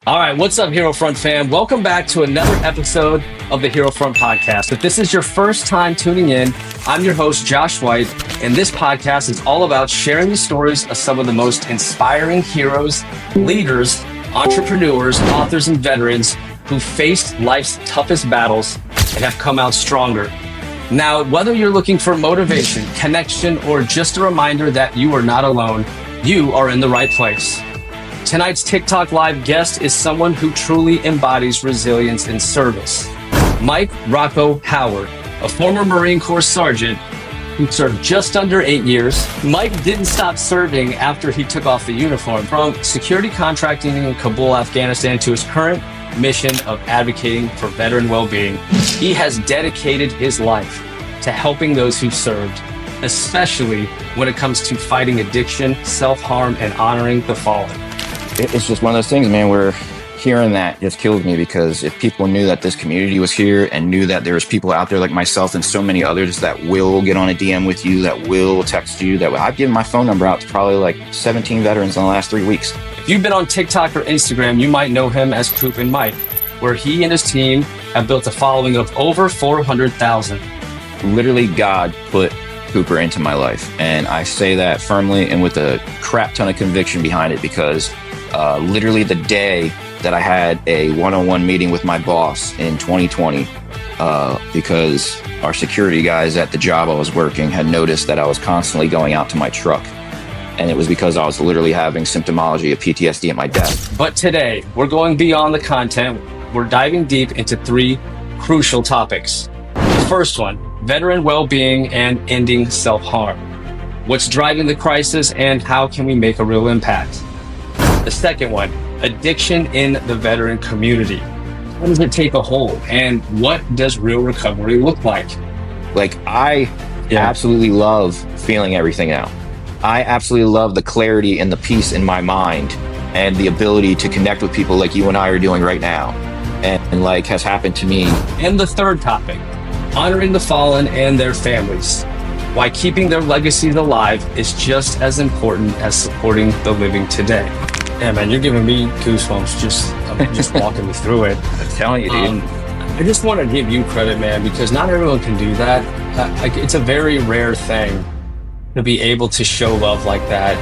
All right, what's up, Hero Front fam? Welcome back to another episode of the Hero Front podcast. If this is your first time tuning in, I'm your host, Josh White, and this podcast is all about sharing the stories of some of the most inspiring heroes, leaders, entrepreneurs, authors, and veterans who faced life's toughest battles and have come out stronger. Now, whether you're looking for motivation, connection, or just a reminder that you are not alone, you are in the right place. Tonight's TikTok Live guest is someone who truly embodies resilience and service. Mike Rocco Howard, a former Marine Corps sergeant who served just under 8 years. Mike didn't stop serving after he took off the uniform. From security contracting in Kabul, Afghanistan, to his current mission of advocating for veteran well-being, he has dedicated his life to helping those who served, especially when it comes to fighting addiction, self-harm, and honoring the fallen. It's just one of those things, man, where hearing that just kills me, because if people knew that this community was here and knew that there's people out there like myself and so many others that will get on a DM with you, that will text you, that I've given my phone number out to probably like 17 veterans in the last 3 weeks. If you've been on TikTok or Instagram, you might know him as Poopin' Mike, where he and his team have built a following of over 400,000. Literally, God put Cooper into my life. And I say that firmly and with a crap ton of conviction behind it, because literally the day that I had a one-on-one meeting with my boss in 2020, because our security guys at the job I was working had noticed that I was constantly going out to my truck. And it was because I was literally having symptomology of PTSD at my desk. But today, we're going beyond the content. We're diving deep into 3 crucial topics. The first one, veteran well-being and ending self-harm. What's driving the crisis and how can we make a real impact? The second one, addiction in the veteran community. How does it take a hold, and what does real recovery look like? Like, I absolutely love feeling everything out. I absolutely love the clarity and the peace in my mind and the ability to connect with people like you and I are doing right now, and like has happened to me. And the third topic, honoring the fallen and their families. Why keeping their legacies alive is just as important as supporting the living today. Yeah, man, you're giving me goosebumps just walking me through it. I'm telling you, dude. I just want to give you credit, man, because not everyone can do that. It's a very rare thing to be able to show love like that.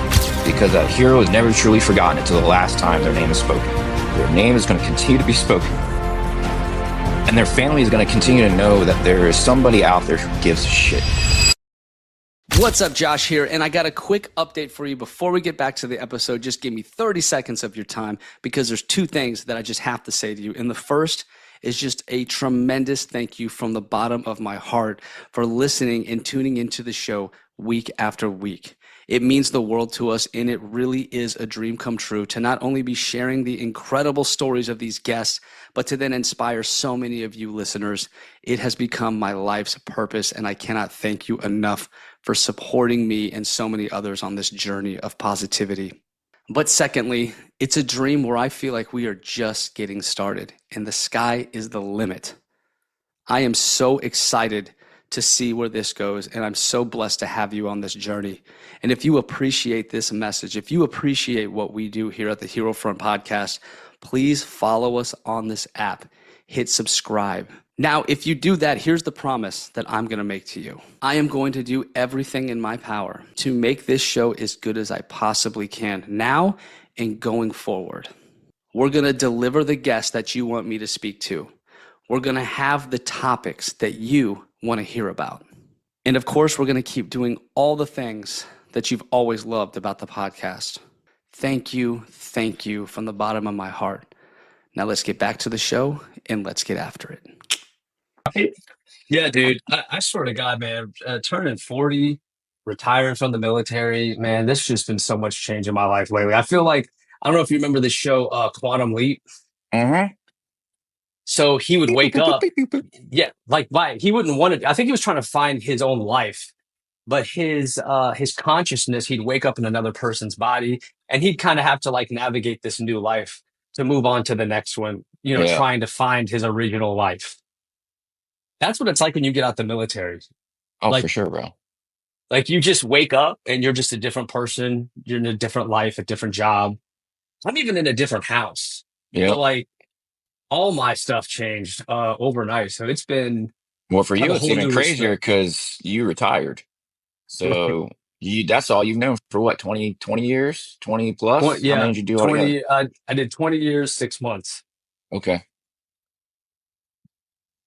Because a hero is never truly forgotten until the last time their name is spoken. Their name is going to continue to be spoken. And their family is going to continue to know that there is somebody out there who gives a shit. What's up, Josh here, and I got a quick update for you before we get back to the episode. Just give me 30 seconds of your time, because there's 2 things that I just have to say to you. And the first is just a tremendous thank you from the bottom of my heart for listening and tuning into the show week after week. It means the world to us, and it really is a dream come true to not only be sharing the incredible stories of these guests, but to then inspire so many of you listeners. It has become my life's purpose, and I cannot thank you enough for supporting me and so many others on this journey of positivity. But secondly, it's a dream where I feel like we are just getting started, and the sky is the limit. I am so excited to see where this goes, and I'm so blessed to have you on this journey. And if you appreciate this message, if you appreciate what we do here at the Hero Front Podcast, please follow us on this app. Hit subscribe. Now, if you do that, here's the promise that I'm going to make to you. I am going to do everything in my power to make this show as good as I possibly can now and going forward. We're going to deliver the guests that you want me to speak to. We're going to have the topics that you want to hear about. And of course, we're going to keep doing all the things that you've always loved about the podcast. Thank you from the bottom of my heart. Now let's get back to the show and let's get after it. Yeah, dude, I swear to God, man, turning 40, retiring from the military, man, this just been so much change in my life lately. I feel like, I don't know if you remember the show Quantum Leap. Mm-hmm. So he would wake up. Yeah, like he wouldn't want to. I think he was trying to find his own life, but his consciousness, he'd wake up in another person's body, and he'd kind of have to like navigate this new life to move on to the next one, trying to find his original life. That's what it's like when you get out the military. Oh, like, for sure, bro. Like you just wake up and you're just a different person. You're in a different life, a different job. I'm even in a different house. Yep. but like all my stuff changed overnight. So it's been Well, for I have you, a it's whole even new crazier respect. because you retired. So that's all you've known for what, 20 years, 20 plus? How many Yeah, did you do altogether? 20. I did 20 years, 6 months. Okay.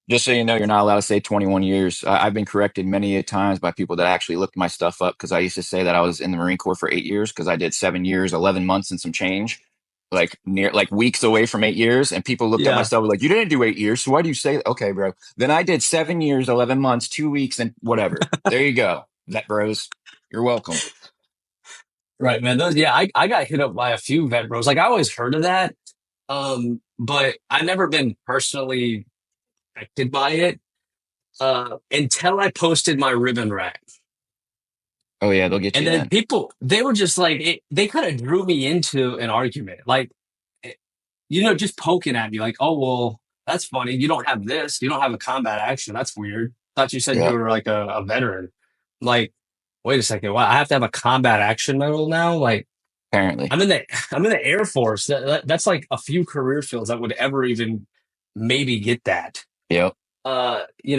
Just so you know, you're not allowed to say 21 years. I've been corrected many a times by people that actually looked my stuff up because I used to say that I was in the Marine Corps for 8 years because I did 7 years, 11 months and some change, like weeks away from 8 years. And people looked at my Yeah. stuff like, you didn't do 8 years. So why do you say, okay, bro? Then I did 7 years, 11 months, 2 weeks and whatever. There you go. Vet bros. You're welcome. Right, man. I got hit up by a few vet bros. Like I always heard of that. But I never been personally affected by it until I posted my ribbon rack. Oh, yeah, they'll get And you then then. people, they were just like, they kind of drew me into an argument. Like, eh, just poking at me, like, oh, well, that's funny. You don't have this. You don't have a combat action. That's weird. Thought you said you Yeah, were like a veteran. Like, wait a second. Wow, I have to have a combat action medal now? Like, apparently. I'm in the I'm in the Air Force. That's like a few career fields that would ever even maybe get that. Yep.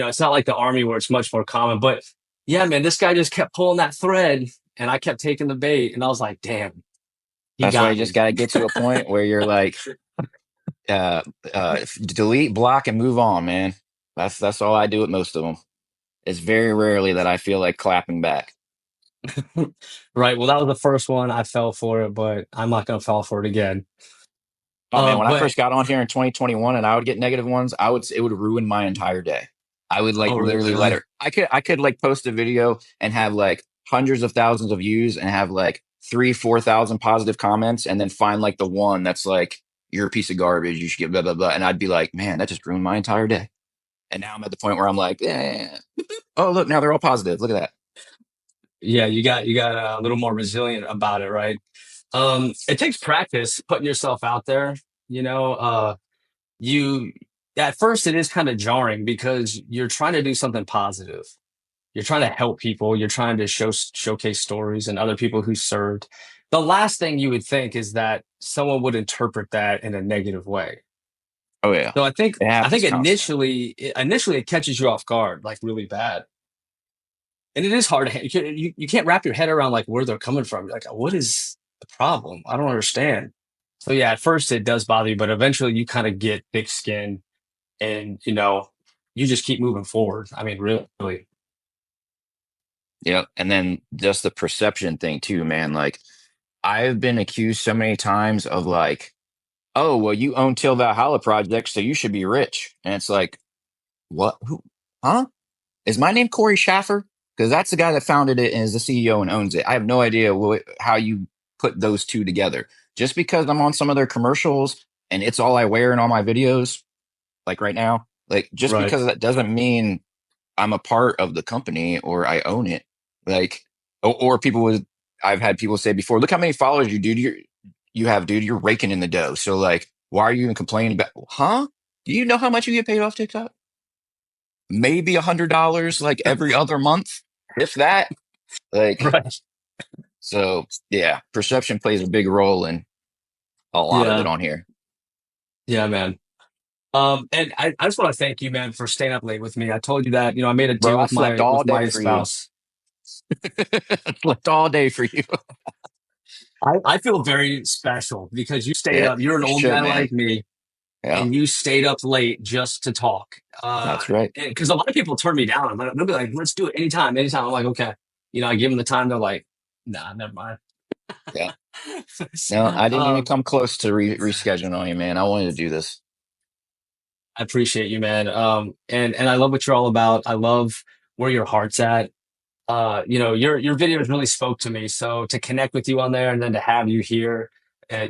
It's not like the Army where it's much more common. But yeah, man, this guy just kept pulling that thread, and I kept taking the bait, and I was like, damn, he That's why you got just me. got to get to a point where you're like, uh, delete, block, and move on, man. That's all I do with most of them. It's very rarely that I feel like clapping back. Right. Well, that was the first one. I fell for it, but I'm not gonna fall for it again. Oh man, when I But first got on here in 2021 and I would get negative ones, it would ruin my entire day. I would like oh, literally let really? it. I could like post a video and have like hundreds of thousands of views and have like 3, 4 thousand positive comments, and then find like the one that's like, you're a piece of garbage. You should get blah blah blah, and I'd be like, man, that just ruined my entire day. And now I'm at the point where I'm like, oh look, now they're all positive. Look at that. Yeah, you got a little more resilient about it, right? It takes practice putting yourself out there. You know, you at first it is kind of jarring because you're trying to do something positive. You're trying to help people. You're trying to showcase stories and other people who served. The last thing you would think is that someone would interpret that in a negative way. Oh yeah, So I think it I think happens constantly. initially it catches you off guard, like really bad. And it is hard to you can't wrap your head around like where they're coming from. Like, what is the problem? I don't understand. So yeah, at first it does bother you, but eventually you kind of get thick skin and you just keep moving forward. I mean, really. Yep. And then just the perception thing too, man. Like I've been accused so many times of like, oh, well, you own Till Valhalla Project, so you should be rich. And it's like, what? Who? Huh? Is my name Corey Schaffer? Because that's the guy that founded it and is the CEO and owns it. I have no idea how you put those two together. Just because I'm on some of their commercials and it's all I wear in all my videos, like right now, like just Right. because that doesn't mean I'm a part of the company or I own it. Like, or people would, I've had people say before, look how many followers you have, dude. You're raking in the dough. So like, why are you even complaining about, huh? Do you know how much you get paid off TikTok? Maybe $100 like every other month, if that. Like, Right. so yeah, perception plays a big role in a lot of it Yeah. on here. Yeah, man. And I just want to thank you, man, for staying up late with me. I told you that, I made a Bro, deal I with slept my all with day my for you. spouse. I slept all day for you. I feel very special because you stayed Yeah, up. You're an you old should, guy man. like me, Yeah, and you stayed up late just to talk. that's right. Because a lot of people turn me down. They'll be like, "Let's do it anytime, anytime." I'm like, "Okay." I give them the time. They're like, "Nah, never mind." Yeah. No, I didn't even um, come close to rescheduling on you, man. I wanted to do this. I appreciate you, man. And I love what you're all about. I love where your heart's at. Your videos really spoke to me. So to connect with you on there and then to have you here, I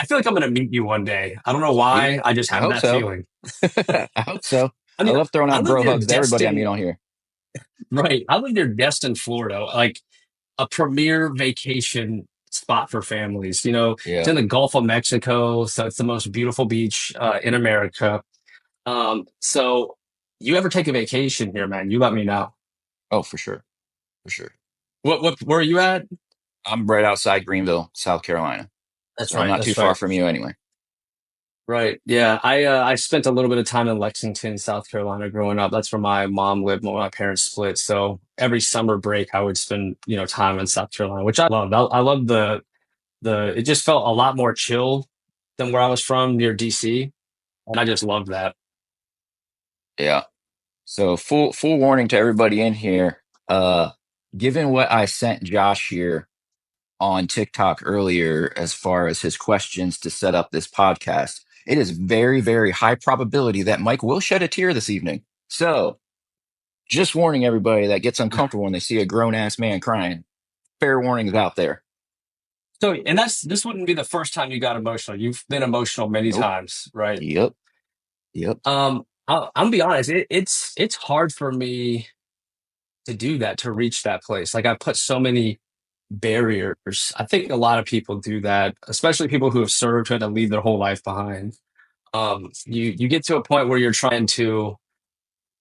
feel like I'm going to meet you one day. I don't know You, why. I just I have hope that so. feeling. I hope so. I I mean, love throwing I out live bro near hugs to everybody I meet Destin, on here. right? I live near Destin, Florida, like a premier vacation spot for families. It's Yeah. in the Gulf of Mexico, so it's the most beautiful beach in America. So you ever take a vacation here, man? You let me know. Oh, for sure. For sure. Where are you at? I'm right outside Greenville, South Carolina. That's So I'm right. not too That's far right. from you anyway. Right. Yeah. I spent a little bit of time in Lexington, South Carolina growing up. That's where my mom lived when my parents split. So every summer break I would spend, time in South Carolina, which I loved. I loved the it just felt a lot more chill than where I was from near DC. And I just loved that. Yeah. So full warning to everybody in here. Given what I sent Josh here on TikTok earlier, as far as his questions to set up this podcast, it is very, very high probability that Mike will shed a tear this evening. So just warning everybody that gets uncomfortable when they see a grown ass man crying. Fair warnings out there. So, and this wouldn't be the first time you got emotional. You've been emotional many Nope. times, right? Yep. Yep. I'm gonna be honest. It's hard for me to do that, to reach that place. Like I put so many barriers. I think a lot of people do that, especially people who have served, who had to leave their whole life behind. You get to a point where you're trying to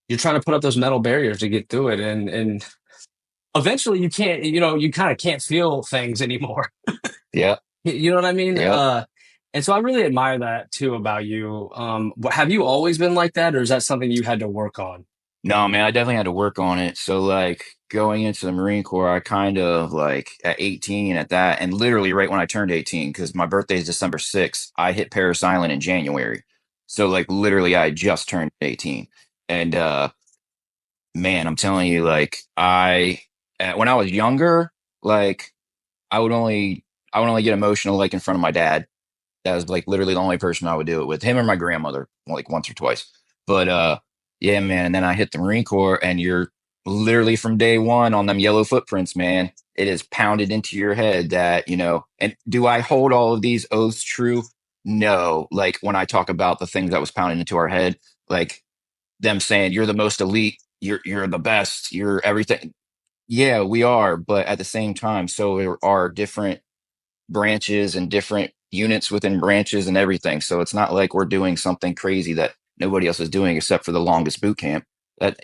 put up those metal barriers to get through it, and eventually you can't. You kind of can't feel things anymore. Yep. You know what I mean? Yep. And so I really admire that too about you. Have you always been like that, or is that something you had to work on? No, man, I definitely had to work on it. So, like, going into the Marine Corps, I kind of like at 18 at that, and literally right when I turned 18, because my birthday is December 6th, I hit Paris Island in January. So, like, literally, I just turned 18. And, man, I'm telling you, like, when I was younger, like, I would only get emotional, like, in front of my dad. That was like literally the only person I would do it with, him or my grandmother, like once or twice. But yeah, man. And then I hit the Marine Corps, and you're literally from day one on them yellow footprints, man. It is pounded into your head that, and do I hold all of these oaths true? No. Like when I talk about the things that was pounded into our head, like them saying you're the most elite, you're the best, you're everything. Yeah, we are, but at the same time, so there are different branches and different units within branches and everything. So it's not like we're doing something crazy that nobody else is doing except for the longest boot camp. That's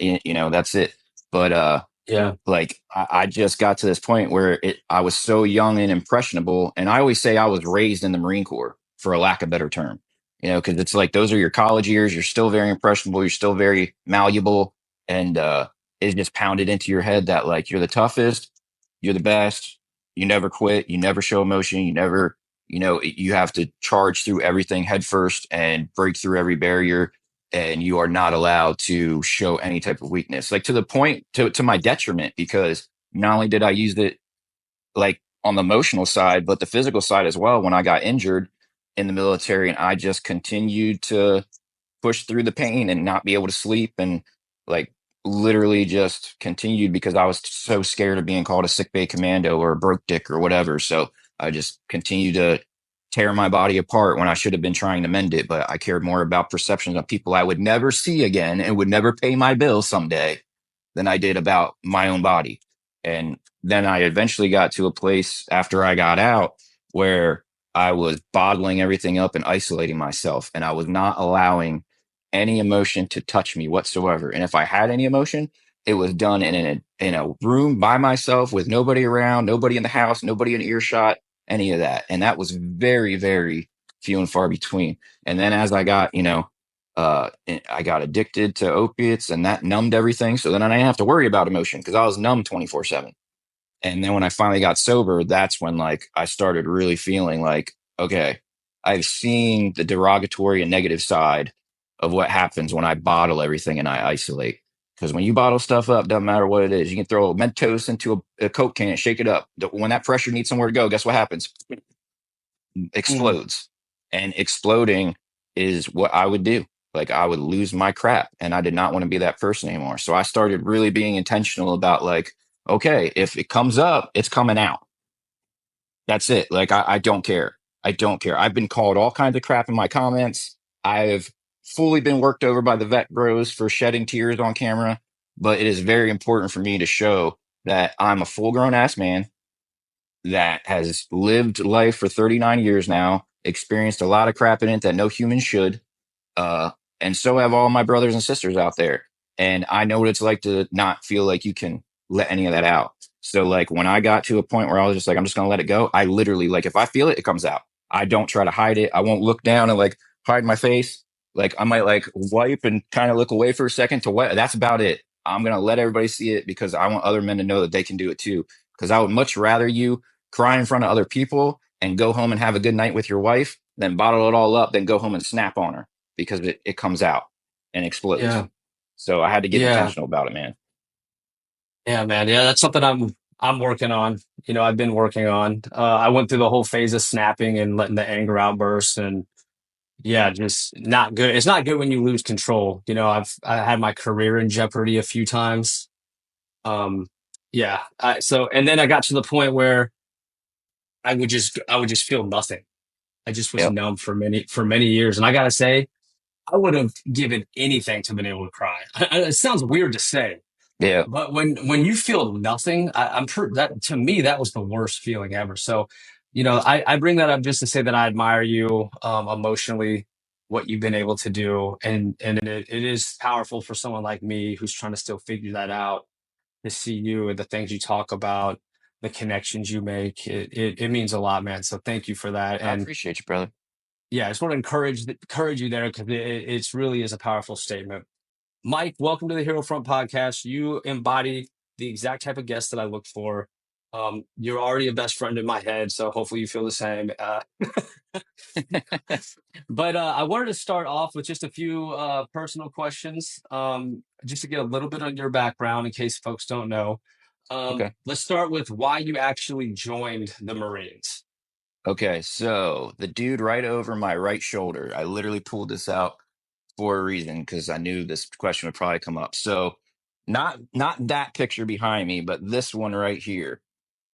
it. But Yeah. like I just got to this point where I was so young and impressionable, and I always say I was raised in the Marine Corps for a lack of better term. Because it's like those are your college years. You're still very impressionable. You're still very malleable, and it's just pounded into your head that like you're the toughest, you're the best. You never quit. You never show emotion. You never, you have to charge through everything head first and break through every barrier, and you are not allowed to show any type of weakness, like to the point to my detriment, because not only did I use it like on the emotional side, but the physical side as well when I got injured in the military, and I just continued to push through the pain and not be able to sleep, and like literally just continued because I was so scared of being called a sick bay commando or a broke dick or whatever. So I just continued to tear my body apart when I should have been trying to mend it. But I cared more about perceptions of people I would never see again and would never pay my bills someday than I did about my own body. And then I eventually got to a place after I got out where I was bottling everything up and isolating myself, and I was not allowing any emotion to touch me whatsoever. And if I had any emotion, it was done in a room by myself with nobody around, nobody in the house, nobody in earshot, any of that. And that was very, very few and far between. And then as I got, I got addicted to opiates, and that numbed everything. So then I didn't have to worry about emotion because I was numb 24/7. And then when I finally got sober, that's when like I started really feeling like, okay, I've seen the derogatory and negative side of what happens when I bottle everything and I isolate. Because when you bottle stuff up, doesn't matter what it is. You can throw a Mentos into a Coke can, shake it up. When that pressure needs somewhere to go, guess what happens? Mm. Explodes. And exploding is what I would do. Like I would lose my crap, and I did not want to be that person anymore. So I started really being intentional about like, okay, if it comes up, it's coming out. That's it. Like I don't care. I don't care. I've been called all kinds of crap in my comments. I've fully been worked over by the vet bros for shedding tears on camera. But it is very important for me to show that I'm a full grown ass man that has lived life for 39 years now, experienced a lot of crap in it that no human should. Uh, and so have all my brothers and sisters out there. And I know what it's like to not feel like you can let any of that out. So like when I got to a point where I was just like, I'm just going to let it go. I literally like, if I feel it, it comes out. I don't try to hide it. I won't look down and like, hide my face. Like I might like wipe and kind of look away for a second to what that's about it. I'm gonna let everybody see it because I want other men to know that they can do it too. Because I would much rather you cry in front of other people and go home and have a good night with your wife than bottle it all up, then go home and snap on her because it comes out and explodes. Yeah. So I had to get Yeah. intentional about it, man. Yeah, man. Yeah, that's something I'm working on. I've been working on. I went through the whole phase of snapping and letting the anger outburst, and yeah, just not good. It's not good when you lose control. I had my career in jeopardy a few times. Um, yeah. And then I got to the point where I would just feel nothing. I just was Yep. numb for many years, and I gotta say, I would have given anything to been able to cry. It sounds weird to say, Yeah. but when you feel nothing, I'm sure that to me that was the worst feeling ever. So, I bring that up just to say that I admire you emotionally, what you've been able to do, and it is powerful for someone like me who's trying to still figure that out to see you and the things you talk about, the connections you make. It means a lot, man. So thank you for that. I And appreciate you, brother. yeah, I just want to encourage you there because it's really is a powerful statement. Mike, welcome to the Hero Front podcast. You embody the exact type of guest that I look for. You're already a best friend in my head, so hopefully you feel the same. But I wanted to start off with just a few personal questions, just to get a little bit on your background in case folks don't know. Okay. Let's start with why you actually joined the Marines. Okay, so the dude right over my right shoulder, I literally pulled this out for a reason because I knew this question would probably come up. So not that picture behind me, but this one right here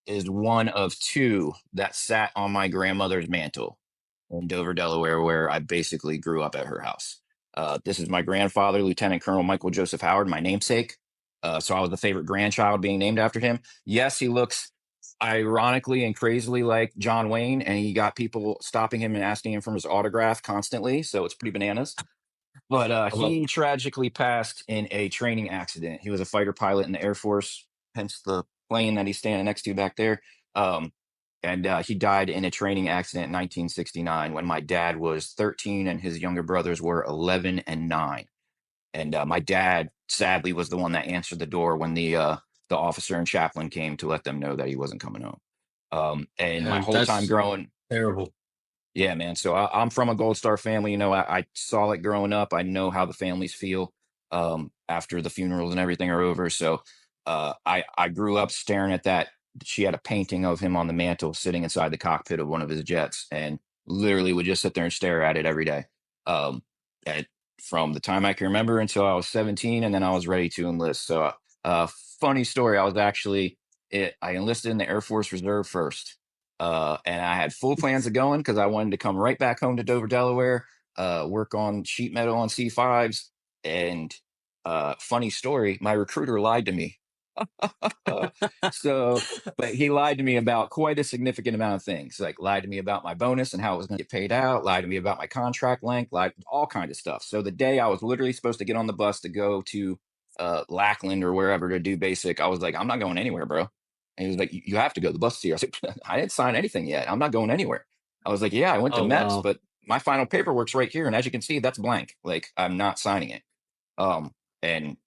is one of two that sat on my grandmother's mantle in Dover, Delaware, where I basically grew up at her house. This is my grandfather, Lieutenant Colonel Michael Joseph Howard, my namesake. So I was the favorite grandchild being named after him. Yes, he looks ironically and crazily like John Wayne, and he got people stopping him and asking him for his autograph constantly. So it's pretty bananas. But I love. he tragically passed in a training accident. He was a fighter pilot in the Air Force, hence the plane that he's standing next to back there. Um, and he died in a training accident in 1969 when my dad was 13 and his younger brothers were 11 and 9. And my dad, sadly, was the one that answered the door when the officer and chaplain came to let them know that he wasn't coming home. And my And whole time that's growing, terrible. yeah, man. So I'm from a Gold Star family. I saw it growing up. I know how the families feel after the funerals and everything are over. So I grew up staring at that. She had a painting of him on the mantle sitting inside the cockpit of one of his jets and literally would just sit there and stare at it every day. Um, and from the time I can remember until I was 17, and then I was ready to enlist. So, funny story. I enlisted in the Air Force Reserve first. And I had full plans of going because I wanted to come right back home to Dover, Delaware, work on sheet metal on C5s. And funny story, my recruiter lied to me. So, but he lied to me about quite a significant amount of things. Like lied to me about my bonus and how it was going to get paid out. Lied to me about my contract length. Lied all kind of stuff. So the day I was literally supposed to get on the bus to go to Lackland or wherever to do basic, I was like, I'm not going anywhere, bro. And he was like, you have to go. The bus is here. I was like, I didn't sign anything yet. I'm not going anywhere. I was like, yeah, I went to Oh MEPS, wow, but my final paperwork's right here. And as you can see, that's blank. Like I'm not signing it. And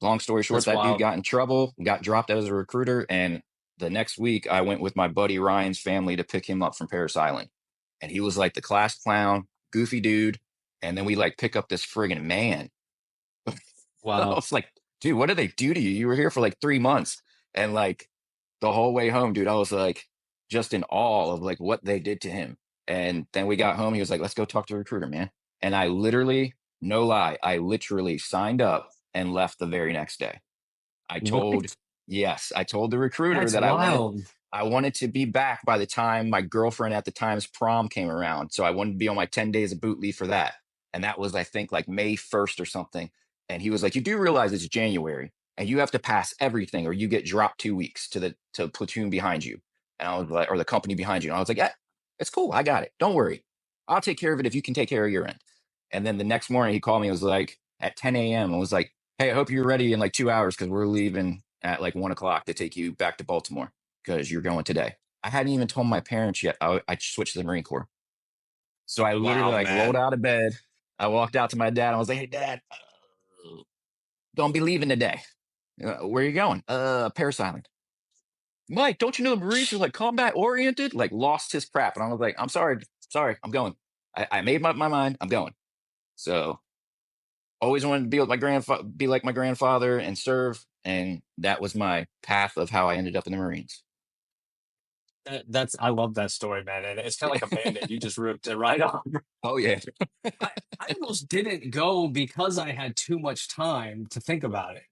long story short, that's that dude wild. got in trouble, got dropped as a recruiter. And the next week I went with my buddy Ryan's family to pick him up from Paris Island. And he was like the class clown, goofy dude. And then we like pick up this friggin' man. I Wow. was like, dude, what did they do to you? You were here for like 3 months. And like the whole way home, dude, I was like just in awe of like what they did to him. And then we got home. He was like, let's go talk to the recruiter, man. And I literally, no lie, I literally signed up and left the very next day. I told, What? yes, I told the recruiter That's that wild. I wanted to be back by the time my girlfriend at the time's prom came around. So I wanted to be on my 10 days of boot leave for that. And that was, I think, like May 1st or something. And he was like, you do realize it's January and you have to pass everything or you get dropped 2 weeks to platoon behind you. And I was like, or the company behind you. And I was like, yeah, it's cool. I got it. Don't worry. I'll take care of it if you can take care of your end. And then the next morning he called me and was like at 10 a.m. and was like, hey, I hope you're ready in like 2 hours because we're leaving at like 1 o'clock to take you back to Baltimore because you're going today. I hadn't even told my parents yet. I switched to the Marine Corps. So I literally Wow, like rolled man. out of bed. I walked out to my dad. And I was like, "Hey, Dad, don't be leaving today. Where are you going? Parasailing. Mike, don't you know the Marines are like combat oriented? Like lost his crap." And I was like, "I'm sorry, I'm going. I made my mind. I'm going." So always wanted to be with my grandfather, be like my grandfather, and serve. And that was my path of how I ended up in the Marines. That's I love that story, man. And it's kind of like a band-aid. You just ripped it right off. Oh yeah, I almost didn't go because I had too much time to think about it.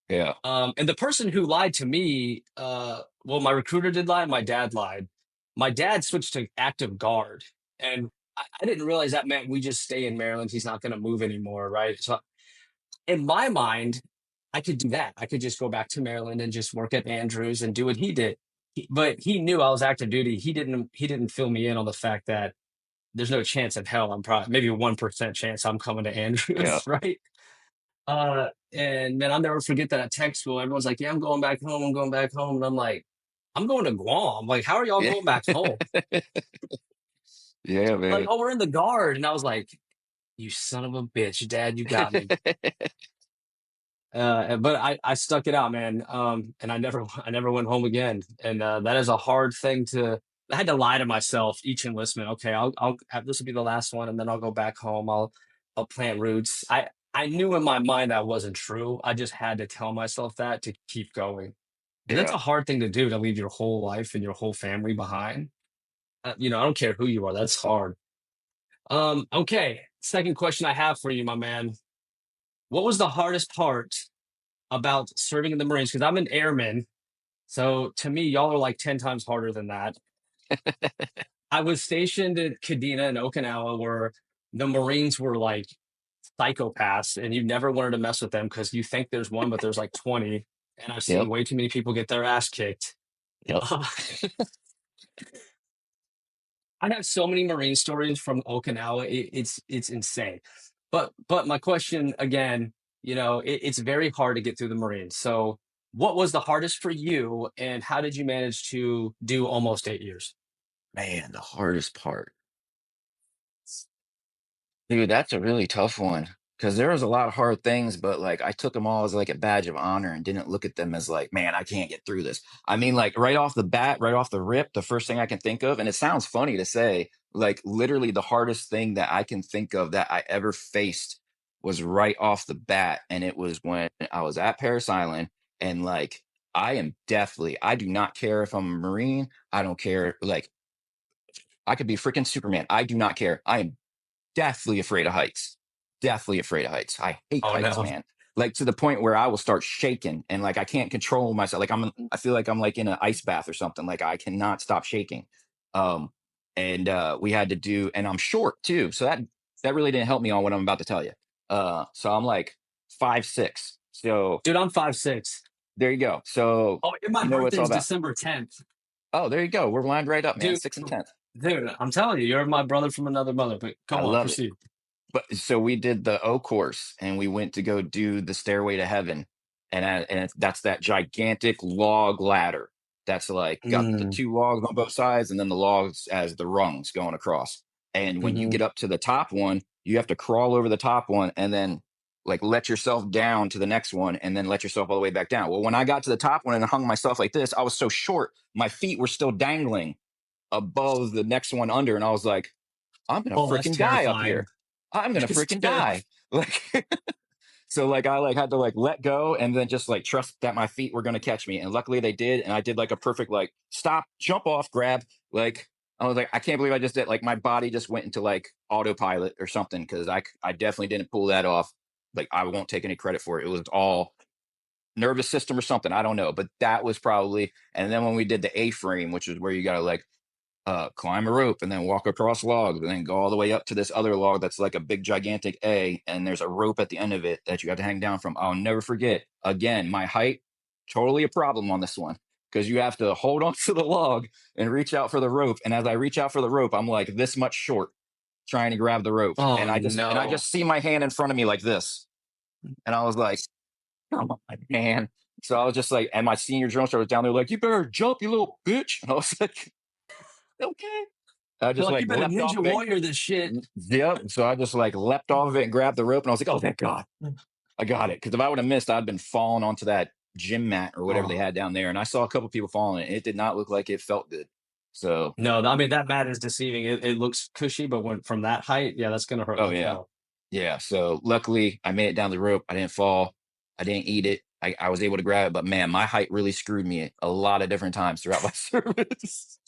yeah, And the person who lied to me, well, my recruiter did lie, my dad lied. My dad switched to active guard, and I didn't realize that meant we just stay in Maryland. He's not going to move anymore, right? So in my mind, I could do that. I could just go back to Maryland and just work at Andrews and do what he did. But he knew I was active duty. He didn't fill me in on the fact that there's no chance in hell I'm probably maybe a 1% chance I'm coming to yeah, Andrews, right? And man, I'll never forget that at tech school, everyone's like, "Yeah, I'm going back home. I'm going back home." And I'm like, "I'm going to Guam. Like, how are y'all yeah, going back home?" yeah, Like, man. "Oh, we're in the guard." And I was like, "You son of a bitch, Dad, you got me." But I stuck it out, man. And I never went home again. And that is a hard thing to. I had to lie to myself each enlistment. Okay, I'll have this will be the last one, and then I'll go back home. I'll plant roots. I knew in my mind that wasn't true. I just had to tell myself that to keep going. And that's Yeah, a hard thing to do, to leave your whole life and your whole family behind. I don't care who you are. That's hard. Okay. Second question I have for you, my man. What was the hardest part about serving in the Marines? Because I'm an airman. So to me, y'all are like 10 times harder than that. I was stationed at Kadena in Okinawa where the Marines were like psychopaths and you never wanted to mess with them because you think there's one, but there's like 20. And I've seen yep, way too many people get their ass kicked. yep, I have so many Marine stories from Okinawa. It's insane. But my question again, it's very hard to get through the Marines. So what was the hardest for you and how did you manage to do almost 8 years? man. The hardest part. Dude, that's a really tough one because there was a lot of hard things, but like I took them all as like a badge of honor and didn't look at them as like, man, I can't get through this. I mean, like right off the bat, right off the rip, the first thing I can think of, and it sounds funny to say, like literally the hardest thing that I can think of that I ever faced was right off the bat. And it was when I was at Paris Island and like, I do not care if I'm a Marine. I don't care. Like, I could be freaking Superman. I do not care. I am deathly afraid of heights. Deathly afraid of heights. I hate Oh heights, no. man. Like to the point where I will start shaking and like I can't control myself. Like I feel like I'm like in an ice bath or something. Like I cannot stop shaking. Um, and we had to do, and I'm short too, so that really didn't help me on what I'm about to tell you. So I'm like 5'6". So Dude, I'm 5'6". there you go. So Oh, and my you know what it's birthday all is about. December 10th. Oh, there you go. We're lined right up, man. Dude, 6 and 10. dude, I'm telling you, you're my brother from another mother. But I go on, love it. proceed. But so we did the O course and we went to go do the Stairway to Heaven. That's that gigantic log ladder. That's like got the Mm, two logs on both sides and then the logs as the rungs going across. And when you hmm get up to the top one, you have to crawl over the top one and then like let yourself down to the next one and then let yourself all the way back down. Well, when I got to the top one and hung myself like this, I was so short, my feet were still dangling above the next one under. And I was like, I'm gonna Oh, that's freaking die up terrifying. here. I'm gonna That's freaking terrifying. die. Like so like I like had to like let go and then just like trust that my feet were gonna catch me. And luckily they did. And I did like a perfect like stop, jump off, grab. Like I was like, I can't believe I just did like my body just went into like autopilot or something because I definitely didn't pull that off. Like I won't take any credit for it. It was all nervous system or something. I don't know. But that was probably and then when we did the A frame, which is where you gotta like climb a rope and then walk across logs and then go all the way up to this other log that's like a big gigantic A and there's a rope at the end of it that you have to hang down from. I'll never forget. Again, my height, totally a problem on this one because you have to hold on to the log and reach out for the rope. And as I reach out for the rope, I'm like this much short trying to grab the rope. Oh And I no. just see my hand in front of me like this. And I was like, come on, man. So I was just like, and my senior drill instructor was down there like, you better jump, you little bitch. And I was like, okay. I Feel just like like you've been a leapt off ninja of it. warrior, this shit. Yep. So I just like leapt off of it and grabbed the rope, and I was like, "Oh, thank God, I got it." Because if I would have missed, I'd been falling onto that gym mat or whatever they Oh. had down there, and I saw a couple people falling, and it did not look like it felt good. So, No, I mean, that mat is deceiving. It looks cushy, but when from that height, yeah, that's going to hurt oh like yeah, hell. yeah. So luckily, I made it down the rope. I didn't fall. I didn't eat it. I was able to grab it, but man, my height really screwed me a lot of different times throughout my service.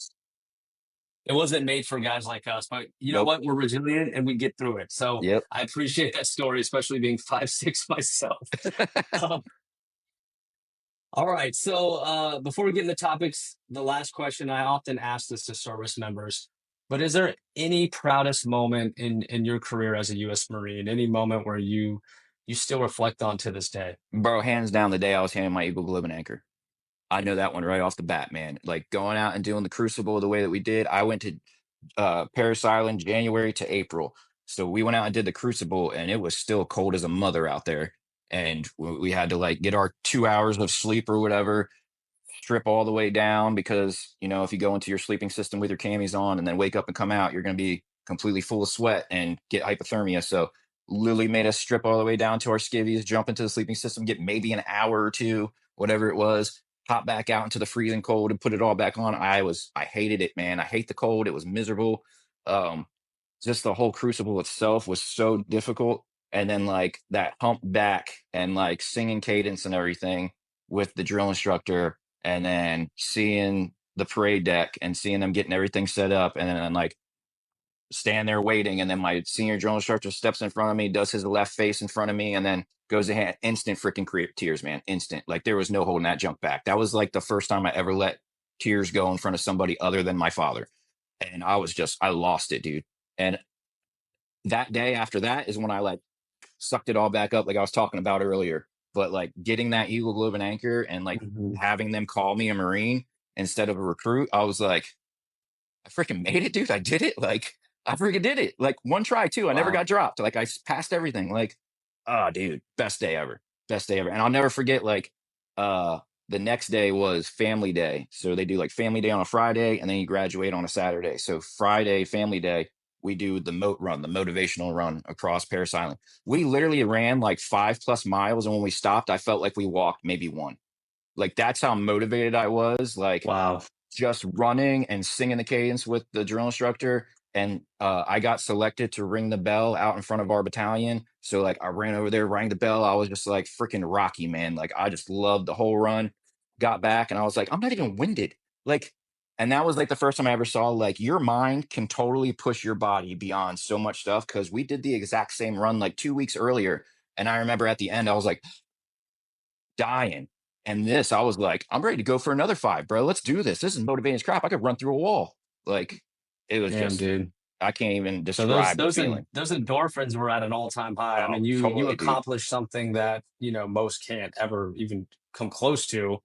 It wasn't made for guys like us, but you know Nope. what? We're resilient and we get through it. So Yep. I appreciate that story, especially being 5'6" myself. Um, all right. So before we get into topics, the last question I often ask this to service members, but is there any proudest moment in your career as a U.S. Marine? Any moment where you still reflect on to this day? Bro, hands down, the day I was handing my Eagle Globe and Anchor. I know that one right off the bat, man. Like going out and doing the Crucible the way that we did. I went to Paris Island January to April. So we went out and did the Crucible, and it was still cold as a mother out there. And we had to like get our 2 hours of sleep or whatever, strip all the way down because, you know, if you go into your sleeping system with your camis on and then wake up and come out, you're going to be completely full of sweat and get hypothermia. So Lily made us strip all the way down to our skivvies, jump into the sleeping system, get maybe an hour or two, whatever it was, hop back out into the freezing cold and put it all back on. I hated it, man. I hate the cold. It was miserable. Um, just the whole crucible itself was so difficult. And then like that hump back and like singing cadence and everything with the drill instructor, and then seeing the parade deck and seeing them getting everything set up, and then like stand there waiting, and then my senior drill instructor steps in front of me, does his left face in front of me, and then goes to hand instant freaking tears, man. Instant. Like there was no holding that junk back. That was like the first time I ever let tears go in front of somebody other than my father. And I lost it, dude. And that day after that is when I like sucked it all back up, like I was talking about earlier. But like getting that Eagle Globe and Anchor and like Mhm. having them call me a Marine instead of a recruit, I was like, I freaking made it, dude. I did it. Like I freaking did it. Like one try too. I never Wow. got dropped. Like I passed everything. Like, oh, dude, best day ever. Best day ever. And I'll never forget. Like, the next day was Family Day. So they do like Family Day on a Friday, and then you graduate on a Saturday. So Friday, Family Day, we do the moat run, the motivational run across Paris Island. We literally ran like 5+ miles, and when we stopped, I felt like we walked maybe one. Like that's how motivated I was. Like Wow. just running and singing the cadence with the drill instructor. And I got selected to ring the bell out in front of our battalion. So like I ran over there, rang the bell. I was just like freaking Rocky, man. Like I just loved the whole run. Got back and I was like, I'm not even winded. Like, and that was like the first time I ever saw like your mind can totally push your body beyond so much stuff. Cause we did the exact same run like 2 weeks earlier. And I remember at the end, I was like dying. And this, I was like, I'm ready to go for another 5, bro. Let's do this. This is motivating as crap. I could run through a wall. Like it was Damn, just, dude. I can't even So those describe the those feeling. those endorphins were at an all-time high. I Oh, mean, you totally, dude. accomplished something that, most can't ever even come close to.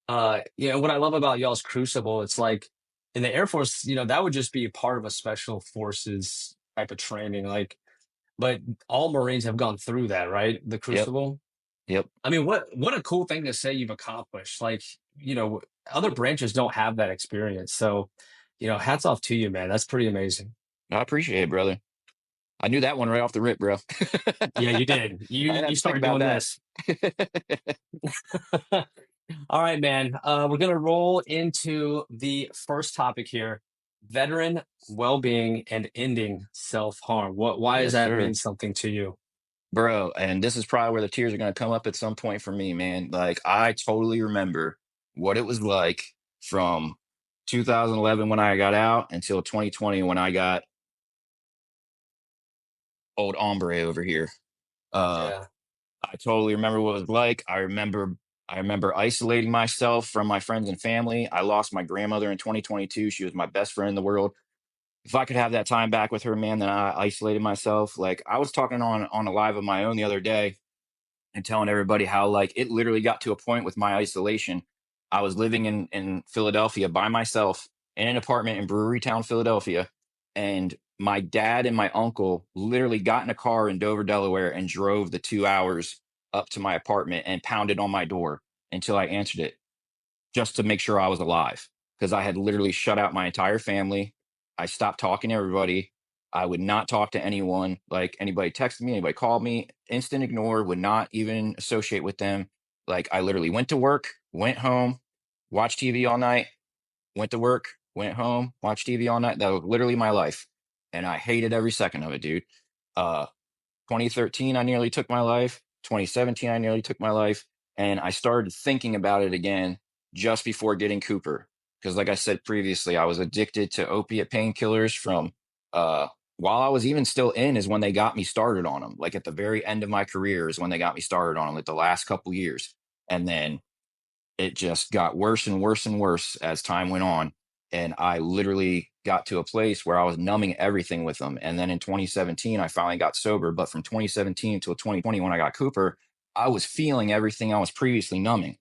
What I love about y'all's Crucible, it's like in the Air Force, that would just be a part of a special forces type of training. Like, but all Marines have gone through that, right? The Yep. Crucible. Yep. I mean, what a cool thing to say you've accomplished. Like, other branches don't have that experience. So, hats off to you, man. That's pretty amazing. I appreciate it, brother. I knew that one right off the rip, bro. Yeah, you did. I didn't have You to think started about doing that. this. All right, man. We're gonna roll into the first topic here: veteran well-being and ending self-harm. Why does Yes, that mean sir. something to you? Bro, and this is probably where the tears are going to come up at some point for me, man. Like, I totally remember what it was like from 2011 when I got out until 2020 when I got old hombre over here. Uh, Yeah. I totally remember what it was like. I remember isolating myself from my friends and family. I lost my grandmother in 2022. She was my best friend in the world. If I could have that time back with her, man, then I isolated myself. Like I was talking on a live of my own the other day and telling everybody how like it literally got to a point with my isolation. I was living in Philadelphia by myself in an apartment in Brewery Town, Philadelphia, and my dad and my uncle literally got in a car in Dover, Delaware, and drove the 2 hours up to my apartment and pounded on my door until I answered it, just to make sure I was alive, because I had literally shut out my entire family. I stopped talking to everybody. I would not talk to anyone. Like anybody texted me, anybody called me, instant ignore, would not even associate with them. Like I literally went to work, went home, watched TV all night, went to work, went home, watched TV all night. That was literally my life. And I hated every second of it, dude. Uh, 2013, I nearly took my life. 2017, I nearly took my life. And I started thinking about it again just before getting Cooper. Because, like I said previously, I was addicted to opiate painkillers from uh, while I was even still in, is when they got me started on them. Like at the very end of my career is when they got me started on them, like the last couple years. And then it just got worse and worse and worse as time went on. And I literally got to a place where I was numbing everything with them. And then in 2017, I finally got sober. But from 2017 until 2020, when I got Cooper, I was feeling everything I was previously numbing.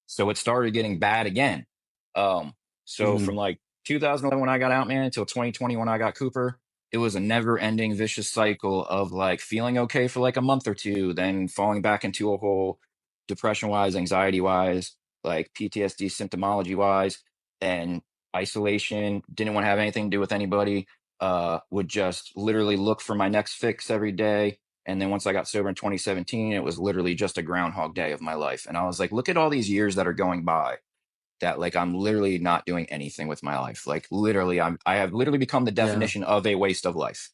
So it started getting bad again. Um, so Mhm. from like 2011 when I got out, man, until 2020 when I got Cooper, it was a never ending vicious cycle of like feeling okay for like a month or two, then falling back into a hole, depression wise, anxiety wise, like PTSD symptomology wise, and isolation. Didn't want to have anything to do with anybody. Would just literally look for my next fix every day. And then once I got sober in 2017, it was literally just a groundhog day of my life. And I was like, look at all these years that are going by that like I'm literally not doing anything with my life. Like literally, I have literally become the Yeah. definition of a waste of life.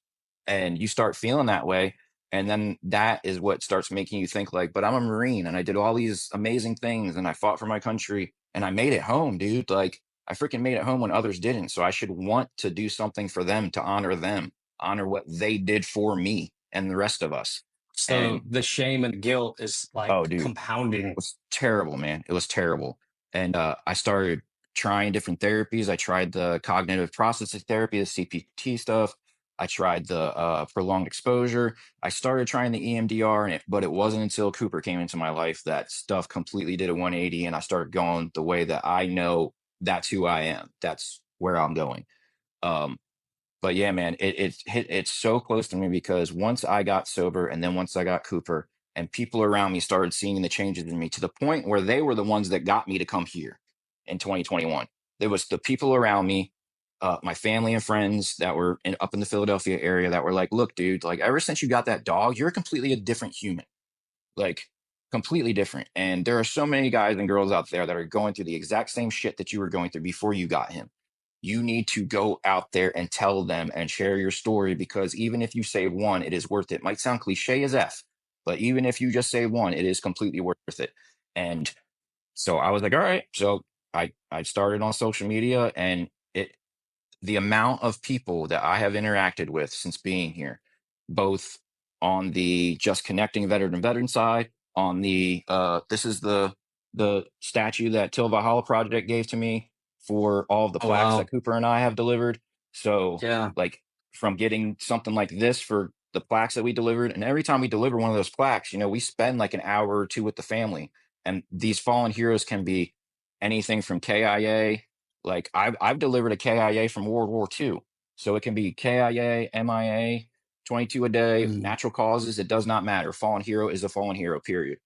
And you start feeling that way. And then that is what starts making you think like, but I'm a Marine and I did all these amazing things and I fought for my country and I made it home, dude. Like I freaking made it home when others didn't. So I should want to do something for them, honor what they did for me and the rest of us. So And the shame and guilt is oh, like dude, compounding. was terrible, man. It was terrible. And I started trying different therapies. I tried the cognitive processing therapy, the CPT stuff. I tried the prolonged exposure. I started trying the EMDR, but it wasn't until Cooper came into my life that stuff completely did a 180, and I started going the way that I know that's who I am. That's where I'm going. Um, but yeah, man, it's so close to me because once I got sober and then once I got Cooper and people around me started seeing the changes in me to the point where they were the ones that got me to come here in 2021. There was the people around me, my family and friends that were up in the Philadelphia area that were like, look, dude, like ever since you got that dog, you're completely a different human, like completely different. And there are so many guys and girls out there that are going through the exact same shit that you were going through before you got him. You need to go out there and tell them and share your story because even if you say one, it is worth it. Might sound cliche as F, but even if you just say one, it is completely worth it. And so I was like, all right. So I started on social media and the amount of people that I have interacted with since being here, both on the just connecting veteran side, on the this is the statue that Till Valhalla Project gave to me for all of the Oh plaques wow. that Cooper and I have delivered. So Yeah. like from getting something like this for the plaques that we delivered, and every time we deliver one of those plaques, we spend like an hour or two with the family. And these fallen heroes can be anything from KIA, like I've delivered a KIA from World War II. So it can be KIA, MIA, 22 a day, Mhm. natural causes. It does not matter. Fallen hero is a fallen hero, period.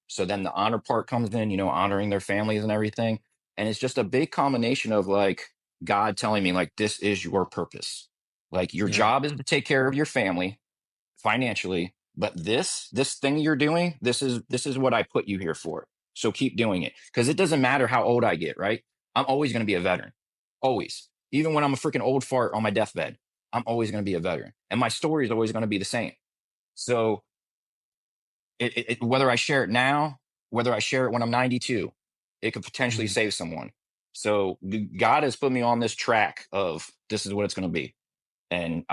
So then the honor part comes in, honoring their families and everything. And it's just a big combination of like God telling me, like, this is your purpose. Like your Yeah. job is to take care of your family financially, but this thing you're doing, this is what I put you here for. So keep doing it because it doesn't matter how old I get, right? I'm always going to be a veteran, always. Even when I'm a freaking old fart on my deathbed, I'm always going to be a veteran, and my story is always going to be the same. So whether I share it now, whether I share it when I'm 92, it could potentially Mhm. save someone. So God has put me on this track of this is what it's going to be, and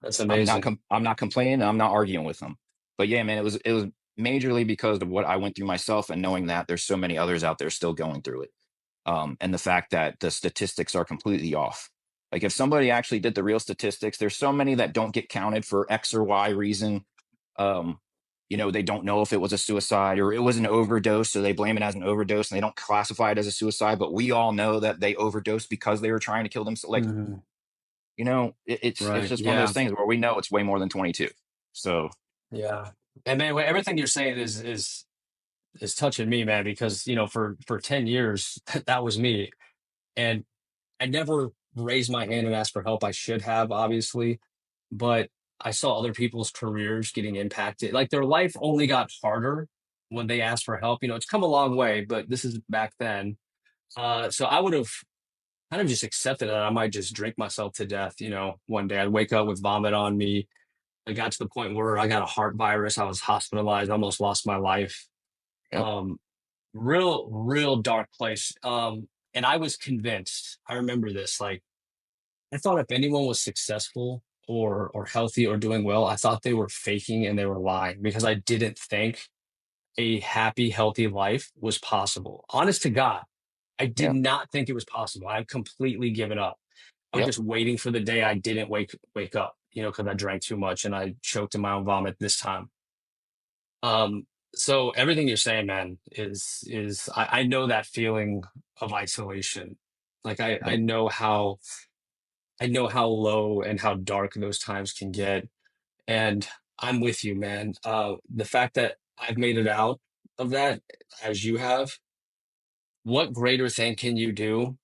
That's I'm not amazing. I'm not complaining. I'm not arguing with them. But yeah, man, it was majorly because of what I went through myself and knowing that there's so many others out there still going through it. And the fact that the statistics are completely off. Like if somebody actually did the real statistics, there's so many that don't get counted for X or Y reason. Um, they don't know if it was a suicide or it was an overdose, so they blame it as an overdose and they don't classify it as a suicide. But we all know that they overdosed because they were trying to kill themselves. Like Mhm. it's Right. just one of those Yeah. things where we know it's way more than 22. So Yeah. And man, everything you're saying is touching me, man, because for 10 years that was me. And I never raise my hand and ask for help. I should have, obviously, but I saw other people's careers getting impacted. Like their life only got harder when they asked for help. It's come a long way, but this is back then. So I would have kind of just accepted that I might just drink myself to death. One day I'd wake up with vomit on me. I got to the point where I got a heart virus. I was hospitalized, almost lost my life. Yep. Um, real dark place. And I was convinced, I remember this, like I thought if anyone was successful or healthy or doing well, I thought they were faking and they were lying because I didn't think a happy, healthy life was possible. Honest to God, I did Yep. not think it was possible. I've completely given up. I was Yep. just waiting for the day I didn't wake up, because I drank too much and I choked in my own vomit this time. So everything you're saying, man, is I know that feeling of isolation. Like Yep. I know how low and how dark those times can get. And I'm with you, man. The fact that I've made it out of that as you have, what greater thing can you do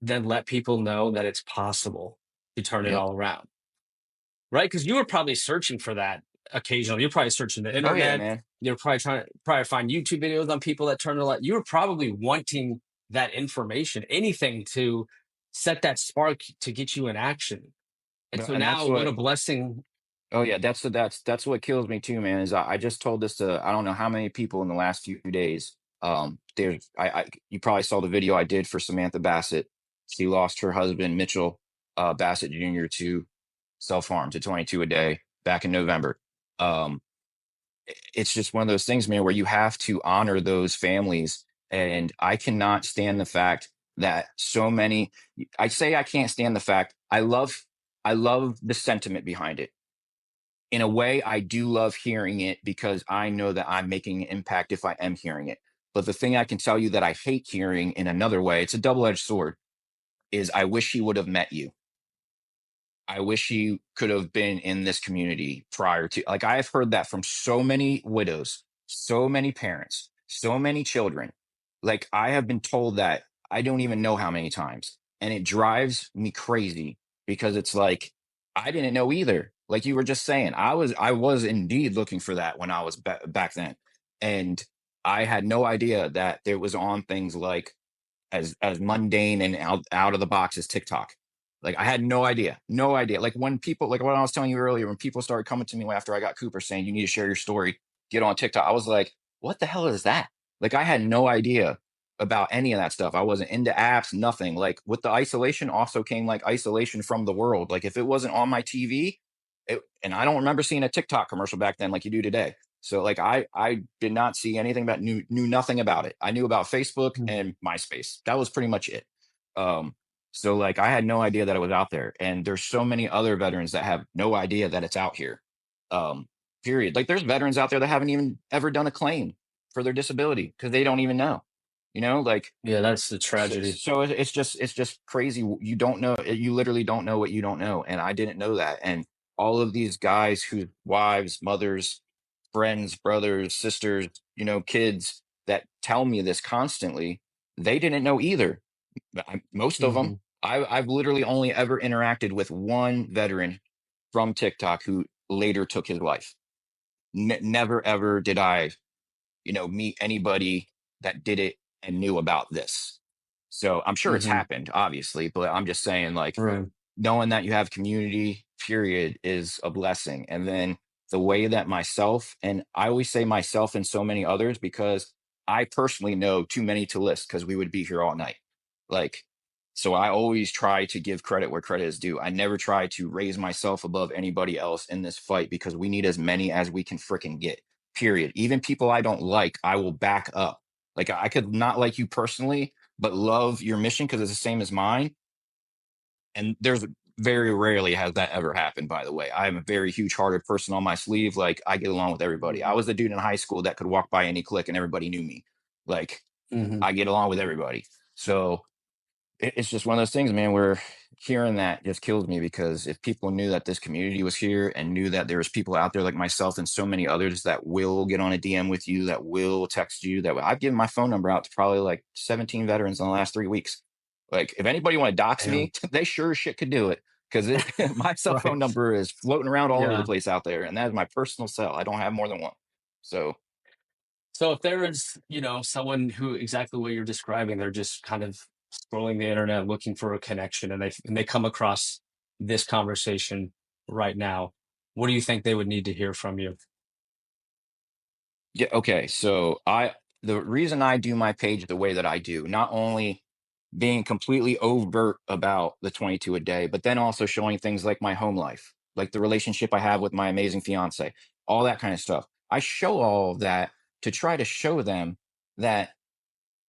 than let people know that it's possible to turn it Yep. all around? Right? Because you were probably searching for that occasionally. You're probably searching the Oh yeah, internet. man. You're probably trying to find YouTube videos on people that turn it light. You were probably wanting that information, anything to set that spark to get you in action. And so And that's now, what what. a blessing. Oh yeah, that's what kills me too, man. Is I just told this to I don't know how many people in the last few days. There's I you probably saw the video I did for Samantha Bassett. She lost her husband Mitchell Bassett Jr. to self harm to 22 a day back in November. Um, it's just one of those things, man, where you have to honor those families. And I cannot stand the fact that so many. I say I can't stand the fact. I love the sentiment behind it. In a way, I do love hearing it because I know that I'm making an impact if I am hearing it. But the thing I can tell you that I hate hearing in another way, it's a double edged sword, is I wish he would have met you. I wish he could have been in this community prior to. Like, I have heard that from so many widows, so many parents, so many children. Like, I have been told that I don't even know how many times. And it drives me crazy because it's like, I didn't know either. Like you were just saying, I was indeed looking for that when I was back then. And I had no idea that it was on things like as mundane and out of the box as TikTok. Like I had no idea, no idea. Like when people, like what I was telling you earlier, when people started coming to me after I got Cooper saying you need to share your story, get on TikTok, I was like, what the hell is that? Like I had no idea about any of that stuff. I wasn't into apps, nothing. Like with the isolation also came like isolation from the world. Like if it wasn't on my TV, and I don't remember seeing a TikTok commercial back then like you do today. So like I did not see anything about knew nothing about it. I knew about Facebook and MySpace. That was pretty much it. Um, so like I had no idea that it was out there. And there's so many other veterans that have no idea that it's out here. Um, period. Like there's veterans out there that haven't even ever done a claim for their disability because they don't even know. Like Yeah, that's the so, tragedy. so it's just crazy. You don't know. You literally don't know what you don't know, and I didn't know that. And all of these guys whose wives, mothers, friends, brothers, sisters, kids that tell me this constantly, they didn't know either. Most of them. Hmm. I've literally only ever interacted with one veteran from TikTok who later took his life. Never ever did I, meet anybody that did it and knew about this. So I'm sure it's Hmm. happened, obviously, but I'm just saying, like, Right. knowing that you have community, period, is a blessing. And then the way that myself, and I always say myself and so many others, because I personally know too many to list because we would be here all night. Like, so I always try to give credit where credit is due. I never try to raise myself above anybody else in this fight because we need as many as we can freaking get, period. Even people I don't like, I will back up. Like, I could not like you personally, but love your mission because it's the same as mine. And there's very rarely has that ever happened, by the way. I'm a very huge hearted person on my sleeve. Like I get along with everybody. I was the dude in high school that could walk by any clique and everybody knew me. Like Hmm. I get along with everybody. So it's just one of those things, man, where hearing that just kills me because if people knew that this community was here and knew that there was people out there like myself and so many others that will get on a DM with you, that will text you, that I've given my phone number out to probably like 17 veterans in the last 3 weeks. Like, if anybody want to dox Damn. me, they sure as shit could do it, because my cell phone Right. number is floating around all over the Yeah. place out there, and that is my personal cell. I don't have more than one. So So if there is, someone who exactly what you're describing, they're just kind of scrolling the internet looking for a connection, and they come across this conversation right now, what do you think they would need to hear from you? yeah, okay. So the reason I do my page the way that I do, not only being completely overt about the 22 a day, but then also showing things like my home life, like the relationship I have with my amazing fiance, all that kind of stuff. I show all of that to try to show them that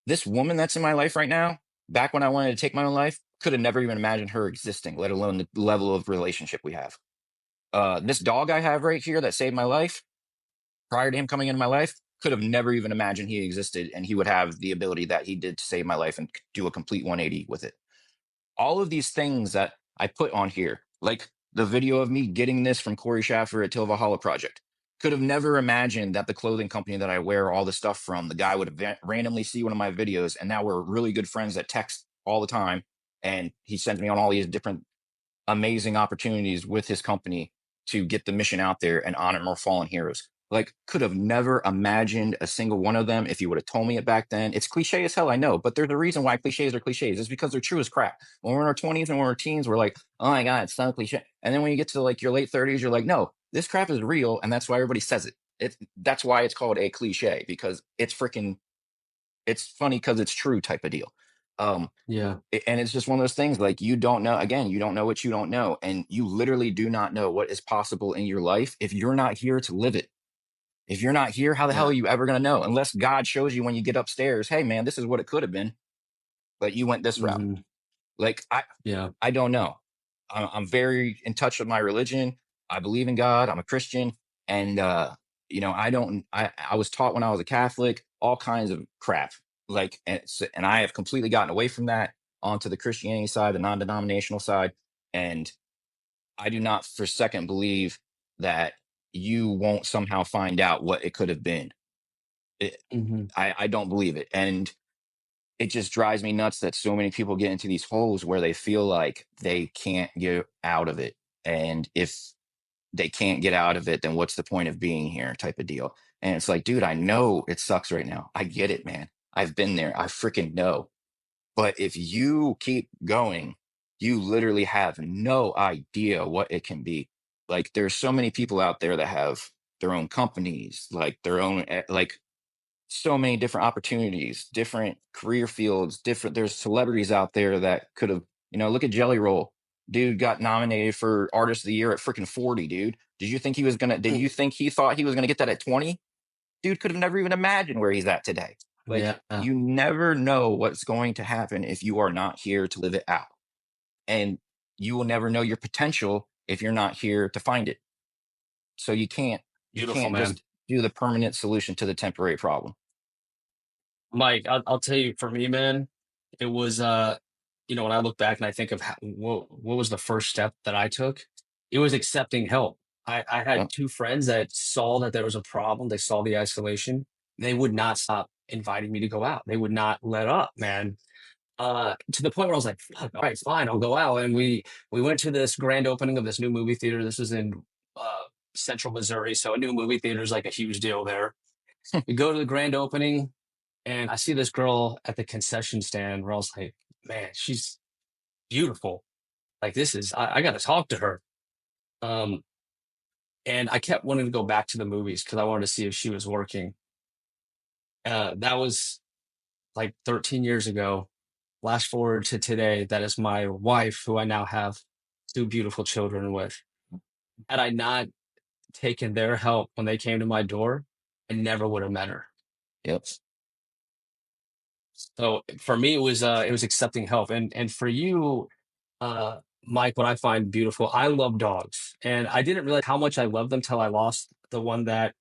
this woman that's in my life right now, back when I wanted to take my own life, could have never even imagined her existing, let alone the level of relationship we have. This dog I have right here that saved my life, prior to him coming into my life, could have never even imagined he existed and he would have the ability that he did to save my life and do a complete 180 with it. All of these things that I put on here, like the video of me getting this from Corey Schaffer at Till Valhalla Project, could have never imagined that the clothing company that I wear all the stuff from, the guy would randomly see one of my videos, and now we're really good friends that text all the time, and he sends me on all these different amazing opportunities with his company to get the mission out there and honor more fallen heroes. Like, could have never imagined a single one of them if you would have told me it back then. It's cliche as hell, I know, but there's a reason why cliches are cliches. It's because they're true as crap. When we're in our 20s and when we're teens, we're like, oh my God, it's so cliche. And then when you get to like your late 30s, you're like, no, this crap is real. And that's why everybody says it. That's why it's called a cliche, because it's funny because it's true type of deal. Um, Yeah. and it's just one of those things, like, you don't know, again, you don't know what you don't know, and you literally do not know what is possible in your life if you're not here to live it. If you're not here, how the hell Yeah. are you ever going to know, unless God shows you when you get upstairs, hey man, this is what it could have been, but you went this route. Hmm. Like, Yeah. I don't know. I'm very in touch with my religion. I believe in God. I'm a Christian. And, I was taught when I was a Catholic, all kinds of crap. Like, and I have completely gotten away from that onto the Christianity side, the non-denominational side. And I do not for a second believe that you won't somehow find out what it could have been. It, Hmm. I don't believe it. And it just drives me nuts that so many people get into these holes where they feel like they can't get out of it. And if they can't get out of it, then what's the point of being here, type of deal. And it's like, dude, I know it sucks right now. I get it, man. I've been there. I freaking know. But if you keep going, you literally have no idea what it can be. Like, there's so many people out there that have their own companies, like their own, like, so many different opportunities, different career fields, there's celebrities out there that could have, look at Jelly Roll. Dude got nominated for Artist of the Year at freaking 40, dude. Did you think he thought he was gonna get that at 20? Dude could have never even imagined where he's at today. Like, Yeah. you never know what's going to happen if you are not here to live it out. And you will never know your potential if you're not here to find it. So you Beautiful, can't man. just do the permanent solution to the temporary problem. Mike, I'll tell you, for me, man, it was, when I look back and I think of what was the first step that I took, it was accepting help. I had Yep. two friends that saw that there was a problem. They saw the isolation. They would not stop inviting me to go out. They would not let up, man. To the point where I was like, fuck, all right, fine, I'll go out. And we went to this grand opening of this new movie theater. This was in central Missouri. So a new movie theater is like a huge deal there. We go to the grand opening. And I see this girl at the concession stand where I was like, man, she's beautiful. Like, I got to talk to her. Um, and I kept wanting to go back to the movies because I wanted to see if she was working. That was like 13 years ago. Flash forward to today. That is my wife, who I now have two beautiful children with. Had I not taken their help when they came to my door, I never would have met her. Yep. So for me, it was accepting help, and for you, Mike, what I find beautiful, I love dogs, and I didn't realize how much I love them till I lost the one that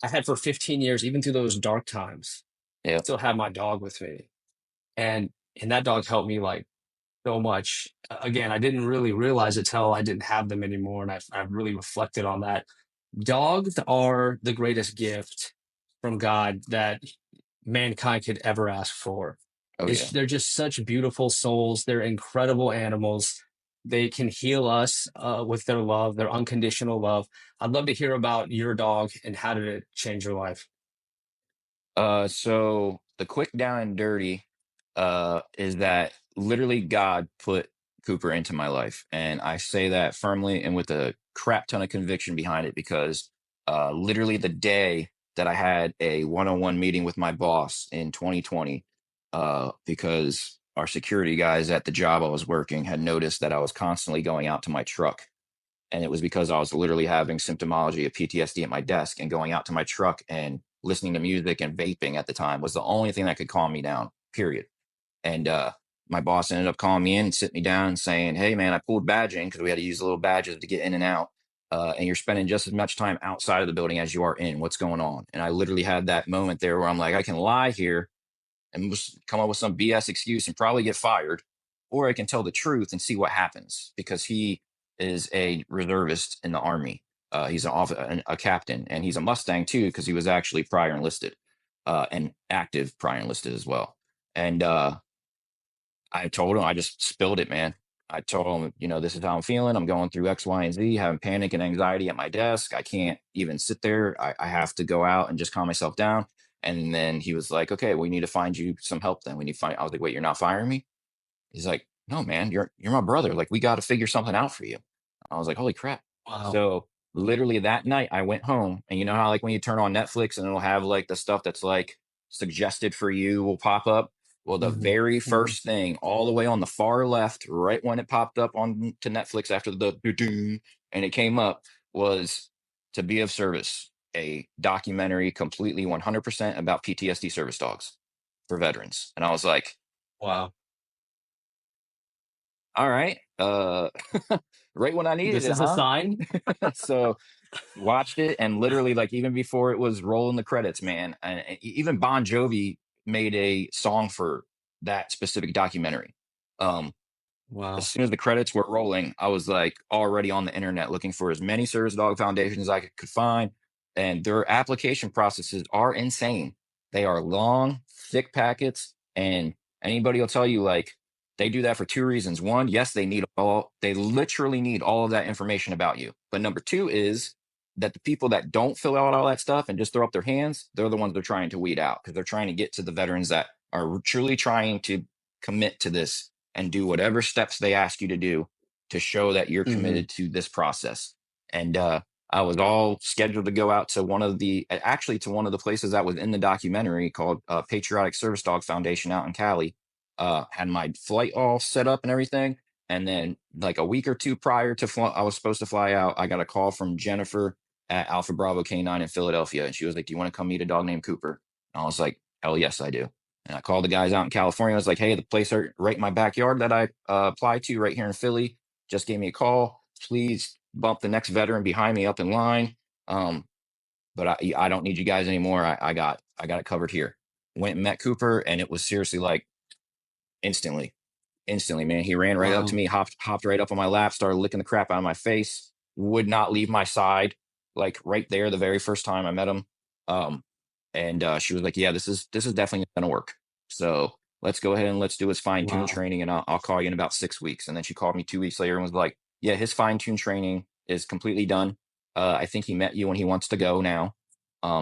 I had for 15 years, even through those dark times. I Yep. still had my dog with me, and that dog helped me like so much. Again, I didn't really realize it till I didn't have them anymore, and I've really reflected on that. Dogs are the greatest gift from God that mankind could ever ask for. Oh yeah. They're just such beautiful souls. They're incredible animals. They can heal us with their love, their unconditional love. I'd love to hear about your dog and how did it change your life? So the quick down and dirty is that literally God put Cooper into my life. And I say that firmly and with a crap ton of conviction behind it because literally the day that I had a one-on-one meeting with my boss in 2020, because our security guys at the job I was working had noticed that I was constantly going out to my truck. And it was because I was literally having symptomology of PTSD at my desk and going out to my truck and listening to music and vaping at the time was the only thing that could calm me down, period. And my boss ended up calling me in and sit me down and saying, "Hey, man, I pulled badging because we had to use little badges to get in and out. And you're spending just as much time outside of the building as you are in. What's going on?" And I literally had that moment there where I'm like, I can lie here and just come up with some BS excuse and probably get fired, or I can tell the truth and see what happens because he is a reservist in the army. He's a captain, and he's a Mustang too because he was actually prior enlisted and active prior enlisted as well. And I told him, I just spilled it, man. I told him, this is how I'm feeling. I'm going through X, Y, and Z, having panic and anxiety at my desk. I can't even sit there. I have to go out and just calm myself down. And then he was like, "Okay, we need to find you some help then. We need to find," I was like, "Wait, you're not firing me?" He's like, "No, man, you're my brother. Like, we got to figure something out for you." I was like, "Holy crap." Wow. So literally that night I went home, and you know how like when you turn on Netflix and it'll have like the stuff that's like suggested for you will pop up. Well, the Hmm. very Hmm. first thing all the way on the far left, right when it popped up on to Netflix after the doo-doo, and it came up was To Be of Service, a documentary completely 100% about PTSD service dogs for veterans. And I was like, Wow. all right, right when I needed This it, is a huh? sign. So watched it, and literally like even before it was rolling the credits, man, and even Bon Jovi made a song for that specific documentary. Um, as Wow. soon as the credits were rolling, I was like already on the internet looking for as many service dog foundations as I could find. And their application processes are insane. They are long, thick packets. And anybody will tell you, like, they do that for two reasons. One, yes, they literally need all of that information about you. But number two is that the people that don't fill out all that stuff and just throw up their hands, they're the ones they're trying to weed out because they're trying to get to the veterans that are truly trying to commit to this and do whatever steps they ask you to do to show that you're Hmm. committed to this process. And I was all scheduled to go out to one of the places that was in the documentary called Patriotic Service Dog Foundation out in Cali. Had my flight all set up and everything. And then, like a week or two prior to I was supposed to fly out, I got a call from Jennifer at Alpha Bravo K9 in Philadelphia, and she was like, "Do you want to come meet a dog named Cooper?" And I was like, "Hell yes, I do." And I called the guys out in California. I was like, "Hey, the place right in my backyard that I apply to right here in Philly just gave me a call. Please bump the next veteran behind me up in line. Um, but I don't need you guys anymore. I got it covered here." Went and met Cooper, and it was seriously like instantly, instantly, man. He ran right up to Wow. me, hopped right up on my lap, started licking the crap out of my face. Would not leave my side. Like right there, the very first time I met him. Um, and she was like, "Yeah, this is definitely gonna work. So let's go ahead and let's do his fine tune Wow. training, and I'll call you in about 6 weeks." And then she called me 2 weeks later and was like, "Yeah, his fine tune training is completely done. I think he met you and he wants to go now.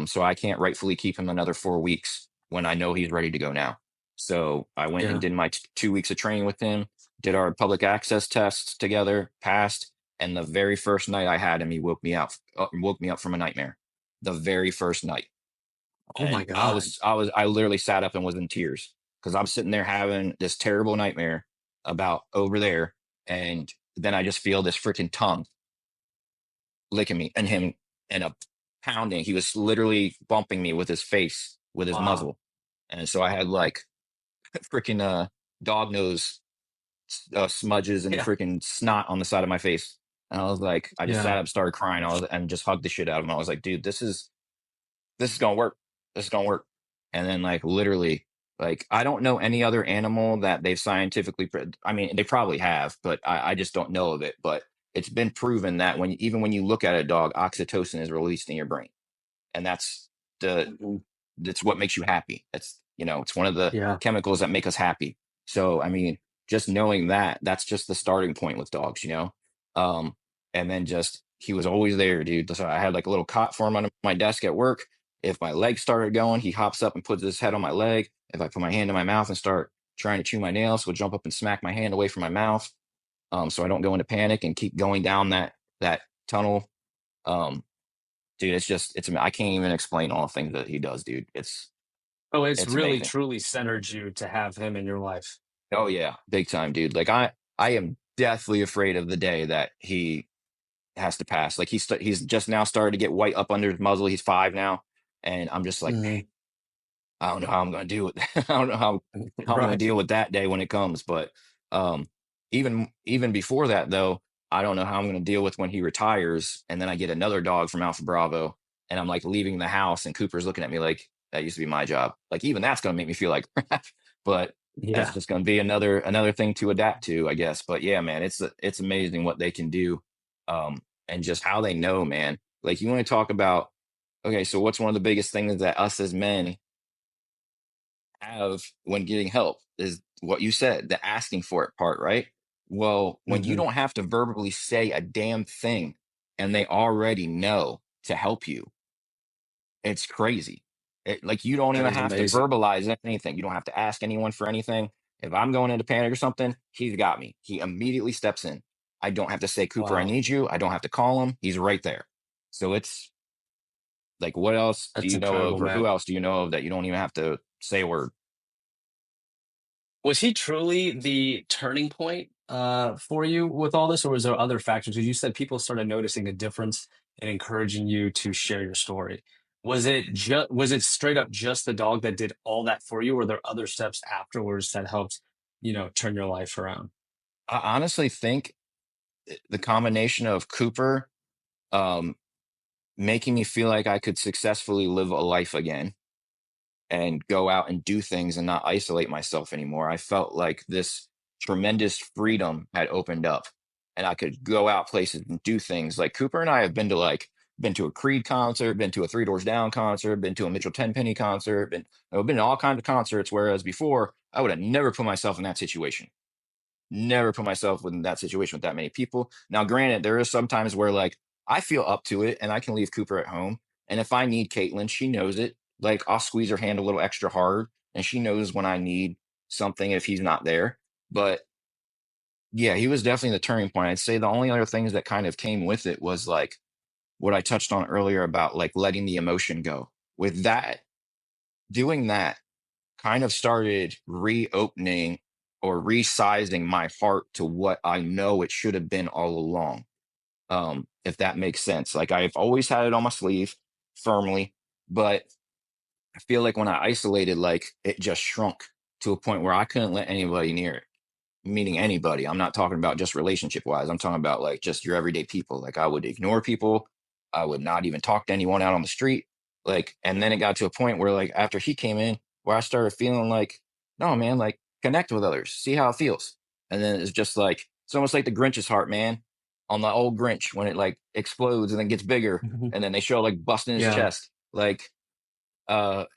So I can't rightfully keep him another 4 weeks when I know he's ready to go now." So I went and Yeah. did my 2 weeks of training with him, did our public access tests together, passed. And the very first night I had him, he woke me up from a nightmare. The very first night. Oh my And God. I literally sat up and was in tears because I'm sitting there having this terrible nightmare about over there. And then I just feel this freaking tongue licking me and him and a pounding. He was literally bumping me with his face, with his Wow. muzzle. And so I had like freaking dog nose smudges and Yeah. freaking snot on the side of my face. And I was like, I just Yeah. sat up, started crying. And just hugged the shit out of him. I was like, "Dude, this is gonna work. This is gonna work." And then like literally, like I don't know any other animal that they've scientifically. I mean, they probably have, but I just don't know of it. But it's been proven that even when you look at a dog, oxytocin is released in your brain, and the Mhm. that's what makes you happy. It's one of the Yeah. chemicals that make us happy. So, I mean, just knowing that, that's just the starting point with dogs. Um, and then just, he was always there, dude. So I had like a little cot for him on my desk at work. If my leg started going, he hops up and puts his head on my leg. If I put my hand in my mouth and start trying to chew my nails, he'll jump up and smack my hand away from my mouth. So I don't go into panic and keep going down that tunnel. Um, dude, I can't even explain all the things that he does, dude. Oh, it's It's really amazing. truly centered you to have him in your life. Oh yeah, big time, dude. Like I am deathly afraid of the day that he has to pass. Like he's just now started to get white up under his muzzle. He's 5 now, and I'm just like, man, Mhm. I don't know how I'm going to do it. I don't know how I'm going Right. to deal with that day when it comes. But um, even before that, though, I don't know how I'm going to deal with when he retires, and then I get another dog from Alpha Bravo, and I'm like leaving the house, and Cooper's looking at me like that used to be my job. Like even that's going to make me feel like crap. But that's Yeah. just going to be another thing to adapt to, I guess. But yeah, man, it's amazing what they can do, and just how they know, man. Like you want to talk about. Okay, so what's one of the biggest things that us as men have when getting help is what you said, the asking for it part, right? Well, when you Hmm. don't have to verbally say a damn thing and they already know to help you, it's crazy. Like you don't That even is have to amazing. verbalize anything. You don't have to ask anyone for anything. If I'm going into panic or something, he's got me. He immediately steps in. I don't have to say, Cooper, I Wow. need you. I don't have to call him. He's right there. So it's like, what else do That's you know incredible, of, or who man. else do you know of that you don't even have to say a word? Was he truly the turning point for you with all this, or was there other factors? Because you said people started noticing a difference and encouraging you to share your story. Was it straight up just the dog that did all that for you, or were there other steps afterwards that helped, turn your life around? I honestly think the combination of Cooper um, making me feel like I could successfully live a life again and go out and do things and not isolate myself anymore. I felt like this tremendous freedom had opened up and I could go out places and do things. Like Cooper and I have been to a Creed concert, been to a Three Doors Down concert, been to a Mitchell Tenpenny concert, I've been to all kinds of concerts. Whereas before, I would have never put myself in that situation. Never put myself in that situation with that many people. Now, granted, there is sometimes where like I feel up to it and I can leave Cooper at home. And if I need Caitlin, she knows it. Like I'll squeeze her hand a little extra hard and she knows when I need something if he's not there. But yeah, he was definitely the turning point. I'd say the only other things that kind of came with it was like what I touched on earlier about like letting the emotion go. With that, doing that kind of started reopening or resizing my heart to what I know it should have been all along. If that makes sense. Like I've always had it on my sleeve firmly, but I feel like when I isolated, like it just shrunk to a point where I couldn't let anybody near it. Meaning anybody. I'm not talking about just relationship wise. I'm talking about like just your everyday people. Like I would ignore people. I would not even talk to anyone out on the street. Like, and then it got to a point where like after he came in, where I started feeling like, no, man, like connect with others, see how it feels. And then it's just like, it's almost like the Grinch's heart, man, on the old Grinch when it like explodes and then gets bigger. Mhm. And then they show like busting his Yeah. chest. Like,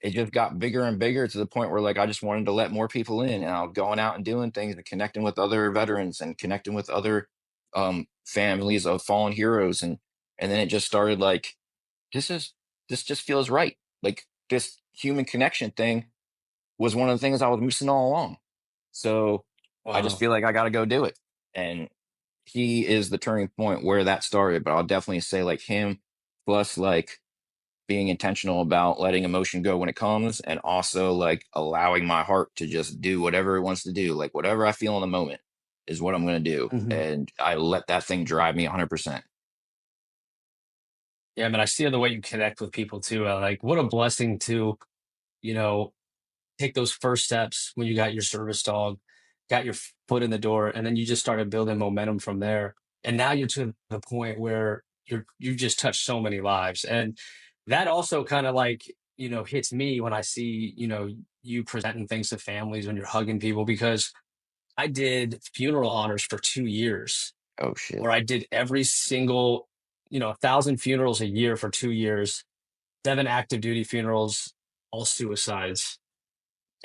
it just got bigger and bigger to the point where like I just wanted to let more people in and I was going out and doing things and connecting with other veterans and connecting with other families of fallen heroes and then it just started like this is this just feels right. Like this human connection thing was one of the things I was missing all along. So I just Wow. feel like I got to go do it. And he is the turning point where that started, but I'll definitely say like him plus like being intentional about letting emotion go when it comes and also like allowing my heart to just do whatever it wants to do. Like whatever I feel in the moment is what I'm going to do. Mhm. And I let that thing drive me 100%. Yeah, man, I see the way you connect with people too. Like, what a blessing to, you know, take those first steps when you got your service dog, got your foot in the door, and then you just started building momentum from there. And now you're to the point where you've just touched so many lives. And that also kind of like, hits me when I see, you presenting things to families when you're hugging people because I did funeral honors for 2 years Oh shit. where I did every single, 1,000 funerals a year for 2 years, 7 active duty funerals, all suicides.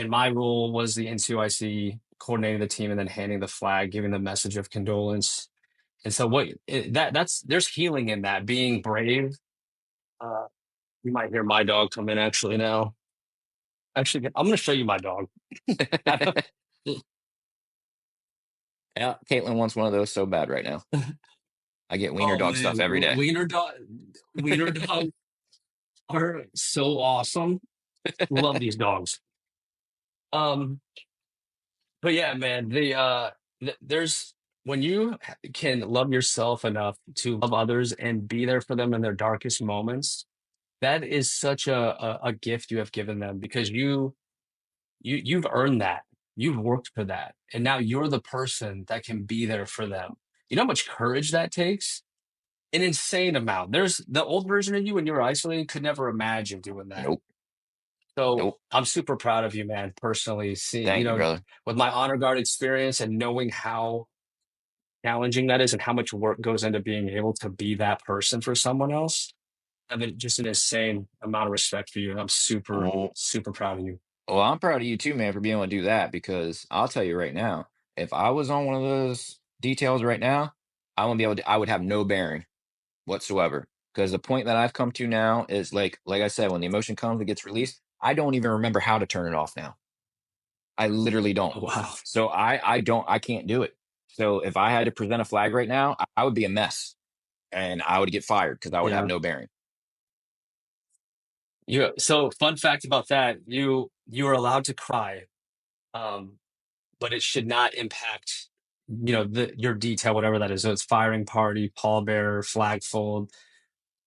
And my role was the NCOIC, coordinating the team and then handing the flag, giving the message of condolence. And so that's there's healing in that, being brave. Uh, you might hear my dog come in actually now. Actually, I'm going to show you my dog. Yeah, Caitlin wants one of those so bad right now. I get wiener Oh dog stuff man, every day. wiener dogs are so awesome. Love these dogs. Um, but yeah, man, there's when you can love yourself enough to love others and be there for them in their darkest moments, that is such a gift you have given them because you've earned that. You've worked for that. And now you're the person that can be there for them. You know how much courage that takes? An insane amount. There's the old version of you when you were isolated could never imagine doing that. Nope. So Nope. I'm super proud of you, man, personally. See, Thank you, brother. with my honor guard experience and knowing how challenging that is and how much work goes into being able to be that person for someone else. I mean, just an insane amount of respect for you. And I'm super, Well, super proud of you. well, I'm proud of you too, man, for being able to do that because I'll tell you right now, if I was on one of those details right now, I would have no bearing whatsoever. Because the point that I've come to now is like I said, when the emotion comes, it gets released. I don't even remember how to turn it off now. I literally don't. Oh, wow. So I can't do it. So if I had to present a flag right now, I would be a mess and I would get fired because I would have Yeah. no bearing. So fun fact about that, you are allowed to cry, um, but it should not impact, your detail, whatever that is. So it's firing party, pallbearer, flag fold,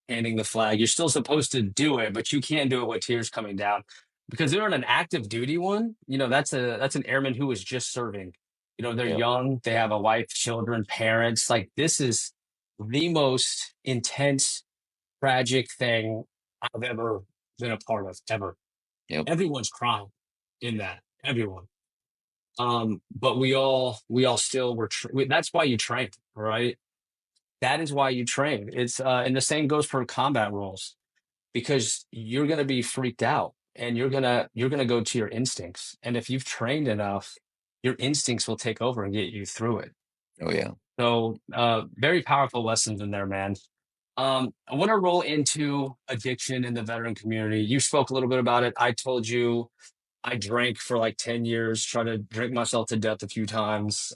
handing the flag. You're still supposed to do it, but you can't do it with tears coming down because they're on an active duty one. That's an airman who is just serving. They're Yep. young, they have a wife, children, parents. Like this is the most intense, tragic thing I've ever been a part of, ever. Yep. Everyone's crying in that. Everyone. But we all still that's why you train, right? That is why you train. It's and the same goes for combat roles because you're going to be freaked out and you're going to go to your instincts. And if you've trained enough, your instincts will take over and get you through it. Oh yeah. So, very powerful lessons in there, man. I want to roll into addiction in the veteran community. You spoke a little bit about it. I told you I drank for like 10 years, tried to drink myself to death a few times.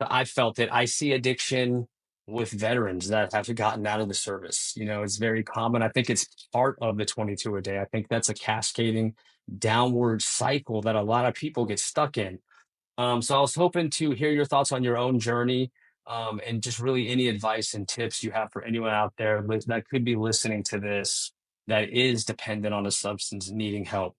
I felt it. I see addiction with veterans that have gotten out of the service. It's very common. I think it's part of the 22 a day. I think that's a cascading downward cycle that a lot of people get stuck in. So I was hoping to hear your thoughts on your own journey, and just really any advice and tips you have for anyone out there that could be listening to this that is dependent on a substance needing help.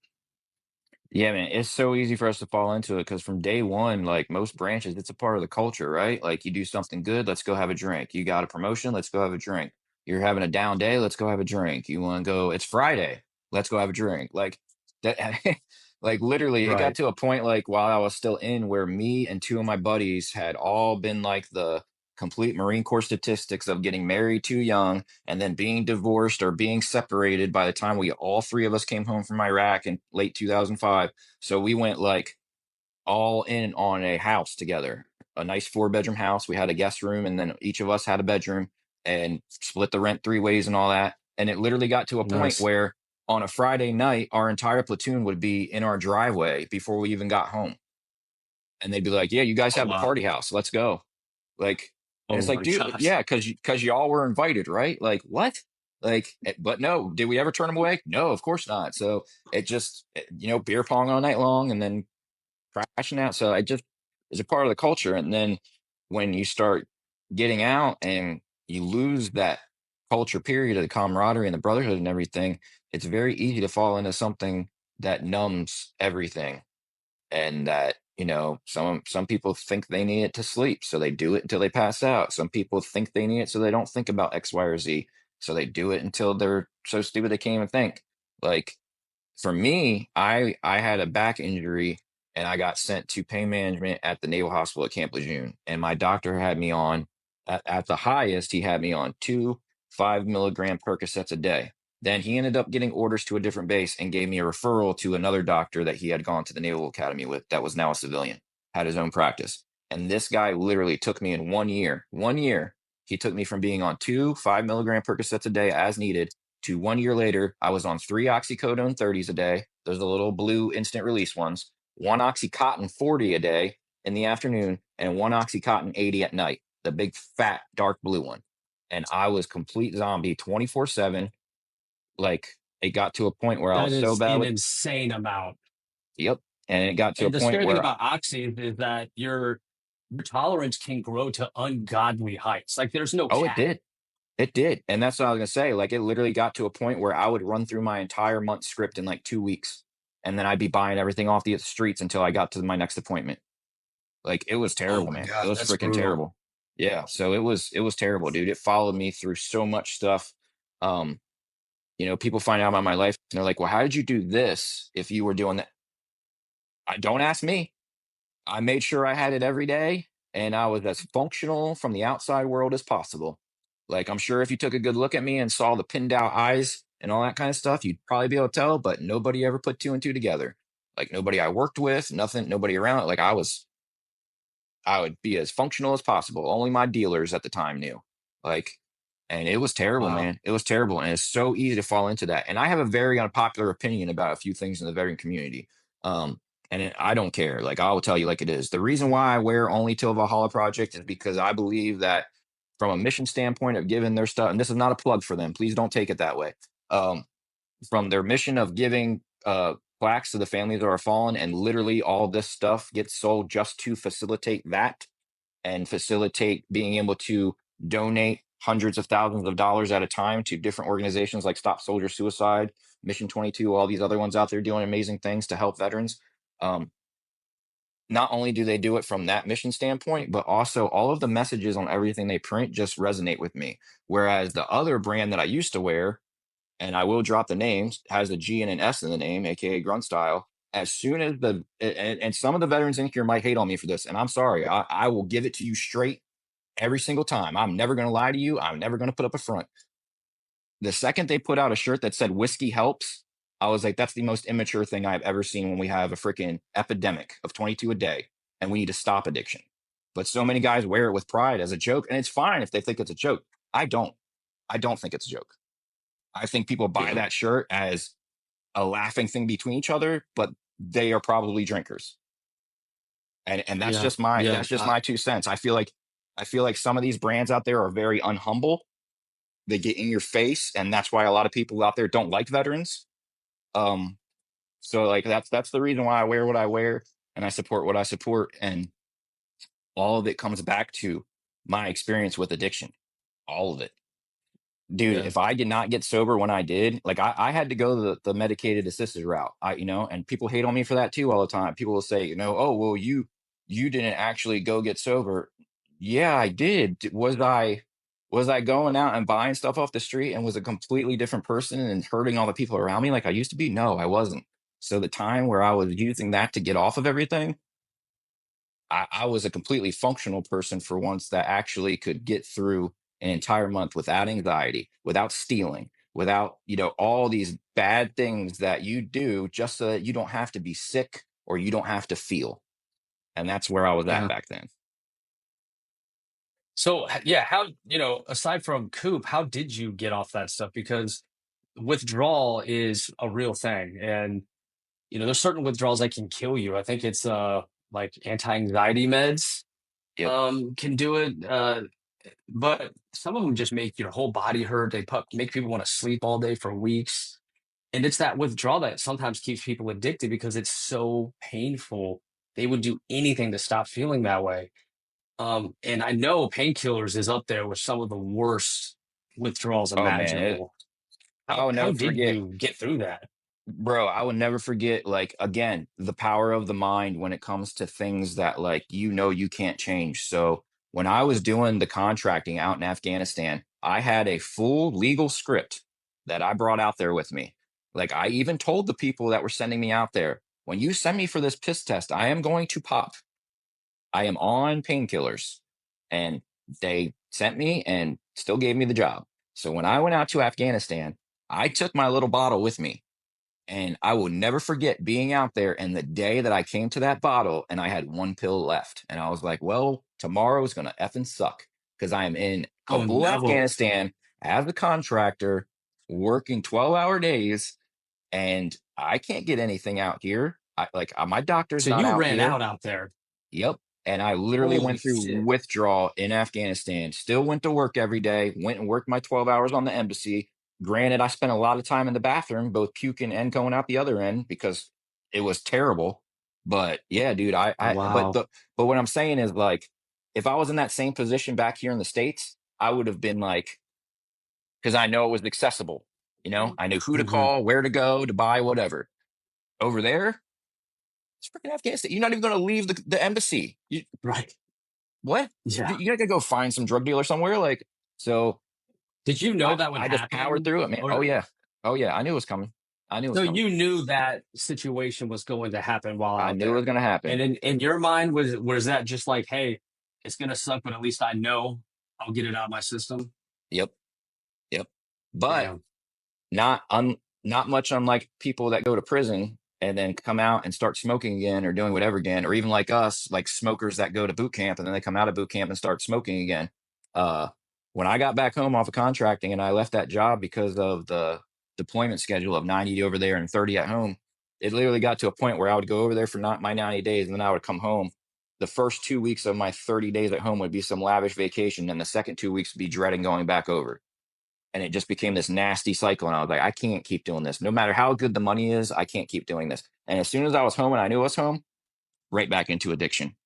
Yeah, man, it's so easy for us to fall into it because from day one, like most branches, it's a part of the culture, right? Like you do something good, let's go have a drink. You got a promotion, let's go have a drink. You're having a down day, let's go have a drink. You want to go, it's Friday, let's go have a drink. Like that, like literally, it got Right. to a point like while I was still in where me and two of my buddies had all been like the complete Marine Corps statistics of getting married too young and then being divorced or being separated by the time we all three of us came home from Iraq in late 2005. So we went like all in on a house together, a nice 4-bedroom house. We had a guest room and then each of us had a bedroom and split the rent 3 ways and all that. And it literally got to a point Nice. where on a Friday night, our entire platoon would be in our driveway before we even got home. And they'd be like, yeah, you guys Oh, have the wow. party house. Let's go. Like, and Oh it's like, my dude, gosh. yeah, because y'all were invited, right? Like, what? Like, but no, did we ever turn them away? No, of course not. So it just, beer pong all night long and then crashing out. So I just is a part of the culture. And then when you start getting out and you lose that culture period of the camaraderie and the brotherhood and everything, it's very easy to fall into something that numbs everything and that some people think they need it to sleep, so they do it until they pass out. Some people think they need it so they don't think about X, Y, or Z, so they do it until they're so stupid they can't even think. Like for me, I had a back injury and I got sent to pain management at the Naval Hospital at Camp Lejeune, and my doctor had me on at the highest. He had me on 2 5 milligram Percocets a day. Then he ended up getting orders to a different base and gave me a referral to another doctor that he had gone to the Naval Academy with that was now a civilian, had his own practice. And this guy literally took me in 1 year, he took me from being on 2 5 milligram Percocets a day as needed to 1 year later, I was on 3 oxycodone 30s a day. Those are the little blue instant release ones, 1 oxycontin 40 a day in the afternoon, and 1 oxycontin 80 at night, the big fat dark blue one. And I was complete zombie 24/7. Like it got to a point where I That was so is bad an with, insane amount. yep. And it got to a And the point scary thing where, about oxy is that your tolerance can grow to ungodly heights. Like there's no oh, it cap. did. It did. And that's what I was going to say. Like, it literally got to a point where I would run through my entire month script in like 2 weeks. And then I'd be buying everything off the streets until I got to my next appointment. Like, it was Oh terrible, my man. It God, was that's freaking brutal. terrible. Yeah. So it was terrible, dude. It followed me through so much stuff. Um, people find out about my life and they're like, well, how did you do this if you were doing that? I don't ask me. I made sure I had it every day and I was as functional from the outside world as possible. Like, I'm sure if you took a good look at me and saw the pinned out eyes and all that kind of stuff, you'd probably be able to tell, but nobody ever put two and two together. Like, nobody I worked with, nothing, nobody around. Like, I would be as functional as possible. Only my dealers at the time knew. Like, and it was terrible, Wow. man. It was terrible. And it's so easy to fall into that. And I have a very unpopular opinion about a few things in the veteran community. I don't care. Like, I will tell you like it is. The reason why I wear only Till Valhalla Project is because I believe that from a mission standpoint of giving their stuff, and this is not a plug for them, please don't take it that way. From their mission of giving plaques to the families that are fallen, and literally all this stuff gets sold just to facilitate that and facilitate being able to donate hundreds of thousands of dollars at a time to different organizations like Stop Soldier Suicide, Mission 22, all these other ones out there doing amazing things to help veterans. Um, Not only do they do it from that mission standpoint, but also all of the messages on everything they print just resonate with me. Whereas the other brand that I used to wear, and I will drop the names, has a G and an S in the name, aka Grunt Style. As soon as and some of the veterans in here might hate on me for this, and I'm sorry, I will give it to you straight every single time. I'm never going to lie to you. I'm never going to put up a front. The second they put out a shirt that said whiskey helps, I was like, that's the most immature thing I've ever seen when we have a freaking epidemic of 22 a day and we need to stop addiction. But so many guys wear it with pride as a joke, and it's fine if they think it's a joke. I don't. I don't think it's a joke. I think people buy that shirt as a laughing thing between each other, but they are probably drinkers. And that's Yeah. just my Yeah. that's just my 2 cents. I feel like some of these brands out there are very unhumble. They get in your face, and that's why a lot of people out there don't like veterans. Um, so like that's the reason why I wear what I wear and I support what I support. And all of it comes back to my experience with addiction. All of it. Dude, Yeah. if I did not get sober when I did, like I had to go the medicated assisted route. And people hate on me for that too all the time. People will say, oh, well, you didn't actually go get sober. Yeah, I did. Was I going out and buying stuff off the street and was a completely different person and hurting all the people around me like I used to be? No, I wasn't. So the time where I was using that to get off of everything, I was a completely functional person for once that actually could get through an entire month without anxiety, without stealing, without, all these bad things that you do just so that you don't have to be sick or you don't have to feel. And that's where I was at Yeah. back then. So yeah, how aside from Coop, how did you get off that stuff? Because withdrawal is a real thing, and there's certain withdrawals that can kill you. I think it's like anti-anxiety meds Yep. can do it, but some of them just make your whole body hurt. They make people want to sleep all day for weeks, and it's that withdrawal that sometimes keeps people addicted because it's so painful. They would do anything to stop feeling that way. And I know painkillers is up there with some of the worst withdrawals Oh man, imaginable. I How will how never did forget. you get through that? Bro, I will never forget, like, again, the power of the mind when it comes to things that, like, you can't change. So when I was doing the contracting out in Afghanistan, I had a full legal script that I brought out there with me. Like, I even told the people that were sending me out there, when you send me for this piss test, I am going to pop. I am on painkillers. And they sent me and still gave me the job. So when I went out to Afghanistan, I took my little bottle with me. And I will never forget being out there and the day that I came to that bottle and I had one pill left. And I was like, well, tomorrow is going to effing suck because I am in Oh Kabul, no. Afghanistan as a contractor working 12-hour days and I can't get anything out here. My doctor's So not you out ran here. out there. Yep. And I literally Holy went through shit. withdrawal in Afghanistan, still went to work every day, went and worked my 12 hours on the embassy. Granted, I spent a lot of time in the bathroom, both puking and going out the other end because it was terrible. But yeah, dude, Wow. but what I'm saying is like, if I was in that same position back here in the States, I would have been like, because I know it was accessible. I knew who to Hmm. call, where to go, to buy, whatever. Over there, it's freaking Afghanistan. You're not even going to leave the embassy. Right. What? Yeah. You gotta go find some drug dealer somewhere. So Did you know that would I just powered happen? through it, man. Oh Or yeah. Oh yeah. I knew it was coming. I knew it was so coming. you knew that situation was going to happen while I out knew it was there. gonna And happen. in your mind, was that just like, hey, it's gonna suck, but at least I know I'll get it out of my system? Yep. Yep. But Damn. not not much unlike people that go to prison and then come out and start smoking again or doing whatever again, or even like us, like smokers that go to boot camp and then they come out of boot camp and start smoking again. Uh, when I got back home off of contracting and I left that job because of the deployment schedule of 90 over there and 30 at home, it literally got to a point where I would go over there for not my 90 days and then I would come home. The first 2 weeks of my 30 days at home would be some lavish vacation, and the second 2 weeks would be dreading going back over, and it just became this nasty cycle. And I was like, I can't keep doing this. No matter how good the money is, I can't keep doing this. And as soon as I was home and I knew I was home, right back into addiction.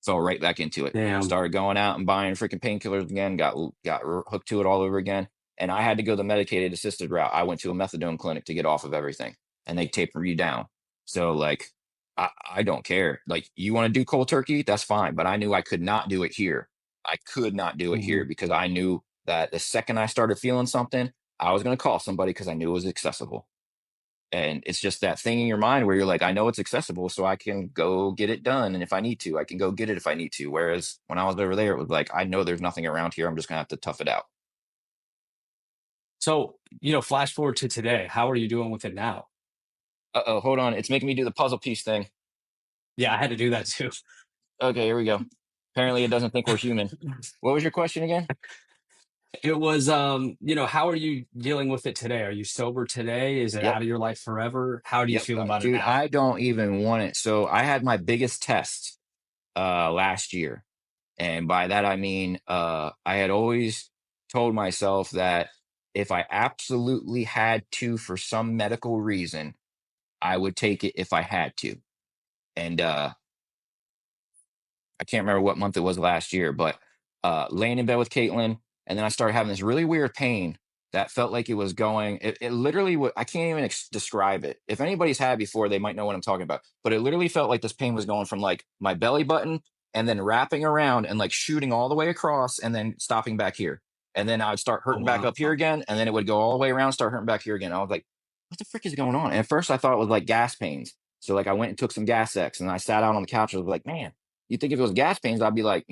Fell right back into it. Damn. Started going out and buying freaking painkillers again. Got hooked to it all over again. And I had to go the medicated assisted route. I went to a methadone clinic to get off of everything, and they taper you down. So like, I don't care. Like, you want to do cold turkey, that's fine. But I knew I could not do it here. I could not do it here Hmm. because I knew that the second I started feeling something, I was going to call somebody because I knew it was accessible. And it's just that thing in your mind where you're like, I know it's accessible, so I can go get it done. And if I need to, I can go get it if I need to. Whereas when I was over there, it was like, I know there's nothing around here. I'm just going to have to tough it out. So, flash forward to today. How are you doing with it now? Uh-oh, hold on. It's making me do the puzzle piece thing. Yeah, I had to do that too. Okay, here we go. Apparently it doesn't think we're human. What was your question again? It was, how are you dealing with it today? Are you sober today? Is it Yep. out of your life forever? How do you Yep. feel about it Dude, now? I don't even want it. So I had my biggest test last year. And by that I mean I had always told myself that if I absolutely had to for some medical reason, I would take it if I had to. And I can't remember what month it was last year, but laying in bed with Caitlin, and then I started having this really weird pain that felt like it was going. It literally, I can't even describe it. If anybody's had it before, they might know what I'm talking about. But it literally felt like this pain was going from like my belly button and then wrapping around and like shooting all the way across and then stopping back here. And then I would start Oh, hurting back wow. up here again, and then it would go all the way around, start hurting back here again. I was like, what the frick is going on? And at first I thought it was like gas pains. So like I went and took some Gas X and I sat out on the couch. I was like, man, you think if it was gas pains, I'd be like,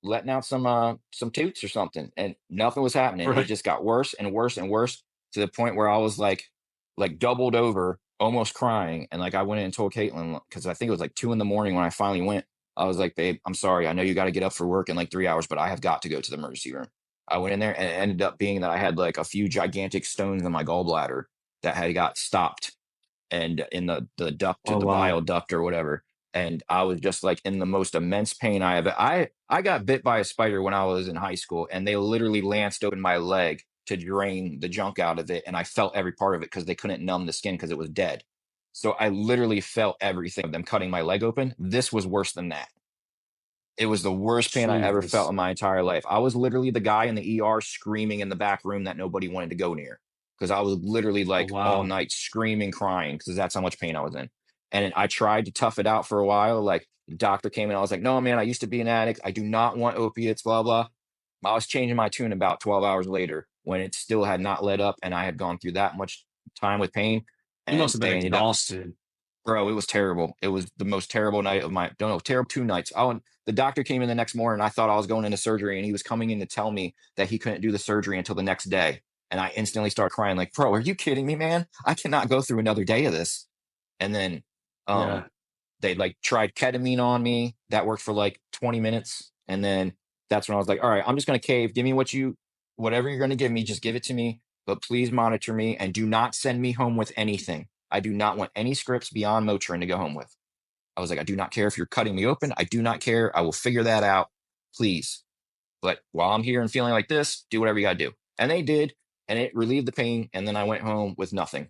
letting out some toots or something. And nothing was happening. It Right. just got worse and worse and worse to the point where I was like doubled over, almost crying. And like I went in and told Caitlin, because I think it was like 2 a.m. when I finally went. I was like, babe, I'm sorry. I know you got to get up for work in like 3 hours, but I have got to go to the emergency room. I went in there, and it ended up being that I had like a few gigantic stones in my gallbladder that had got stopped and in the duct, Oh, the bile wow. duct or whatever. And I was just like in the most immense pain I have. I got bit by a spider when I was in high school, and they literally lanced open my leg to drain the junk out of it. And I felt every part of it because they couldn't numb the skin because it was dead. So I literally felt everything of them cutting my leg open. This was worse than that. It was the worst pain I ever felt Jesus. in my entire life. I was literally the guy in the ER screaming in the back room that nobody wanted to go near because I was literally Oh, like all wow. night screaming, crying because that's how much pain I was in. And I tried to tough it out for a while. Like the doctor came in, I was like, no, man, I used to be an addict. I do not want opiates, blah, blah. I was changing my tune about 12 hours later when it still had not let up and I had gone through that much time with pain. You must And have been they ended up, exhausted. bro, it was terrible. It was the most terrible night of my, don't know, terrible 2 nights. The doctor came in the next morning. I thought I was going into surgery, and he was coming in to tell me that he couldn't do the surgery until the next day. And I instantly start crying like, bro, are you kidding me, man? I cannot go through another day of this. And then Yeah. they like tried ketamine on me. That worked for like 20 minutes. And then that's when I was like, all right, I'm just going to cave. Give me whatever you're going to give me, just give it to me. But please monitor me and do not send me home with anything. I do not want any scripts beyond Motrin to go home with. I was like, I do not care if you're cutting me open. I do not care. I will figure that out. Please. But while I'm here and feeling like this, do whatever you got to do. And they did. And it relieved the pain. And then I went home with nothing.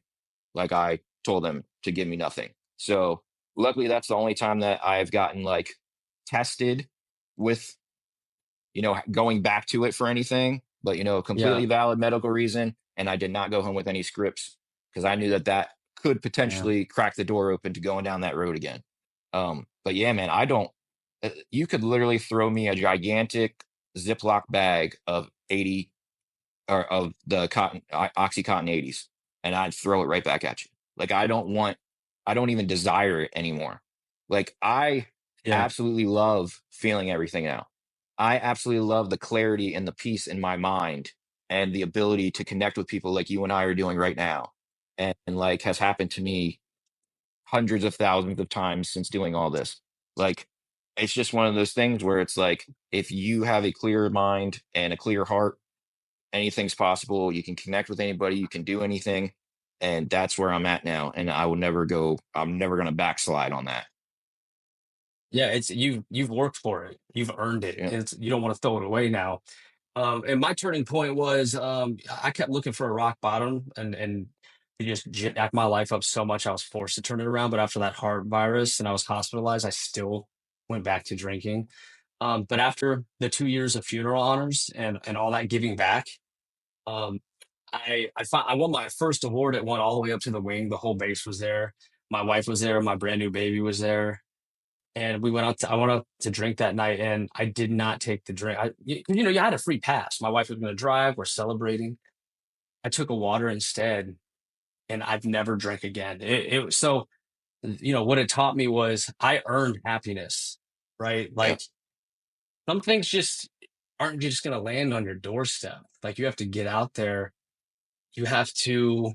Like I told them to give me nothing. So luckily, that's the only time that I've gotten like tested with, going back to it for anything, but, a Yeah. completely valid medical reason. And I did not go home with any scripts because I knew that could Yeah. potentially crack the door open to going down that road again. But yeah, man, you could literally throw me a gigantic Ziploc bag of 80 or of the Oxycontin 80s, and I'd throw it right back at you. Like, I don't even desire it anymore. Like, I Yeah. absolutely love feeling everything now. I absolutely love the clarity and the peace in my mind and the ability to connect with people like you and I are doing right now. And like has happened to me hundreds of thousands of times since doing all this. Like, it's just one of those things where it's like, if you have a clear mind and a clear heart, anything's possible. You can connect with anybody, you can do anything. And that's where I'm at now. And I'm never going to backslide on that. Yeah. It's you've worked for it. You've earned it. Yeah. You don't want to throw it away now. And my turning point was I kept looking for a rock bottom and it just jacked my life up so much I was forced to turn it around. But after that heart virus and I was hospitalized, I still went back to drinking. But after the 2 years of funeral honors and all that giving back, um, I won my first award. It went all the way up to the wing. The whole base was there. My wife was there. My brand new baby was there. And I went out to drink that night and I did not take the drink. You had a free pass. My wife was going to drive. We're celebrating. I took a water instead and I've never drank again. It was so, what it taught me was I earned happiness, right? Yeah. Like some things just aren't just going to land on your doorstep. Like you have to get out there. You have to,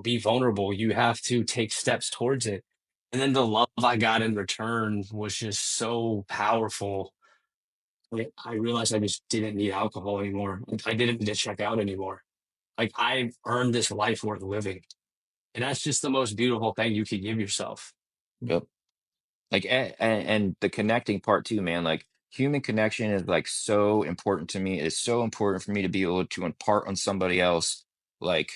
be vulnerable. You have to take steps towards it. And then the love I got in return was just so powerful. I realized I just didn't need alcohol anymore. I didn't need to check out anymore. Like I've earned this life worth living. And that's just the most beautiful thing you could give yourself. Yep. Like, and the connecting part too, man. Like, human connection is like so important to me. It's so important for me to be able to impart on somebody else, like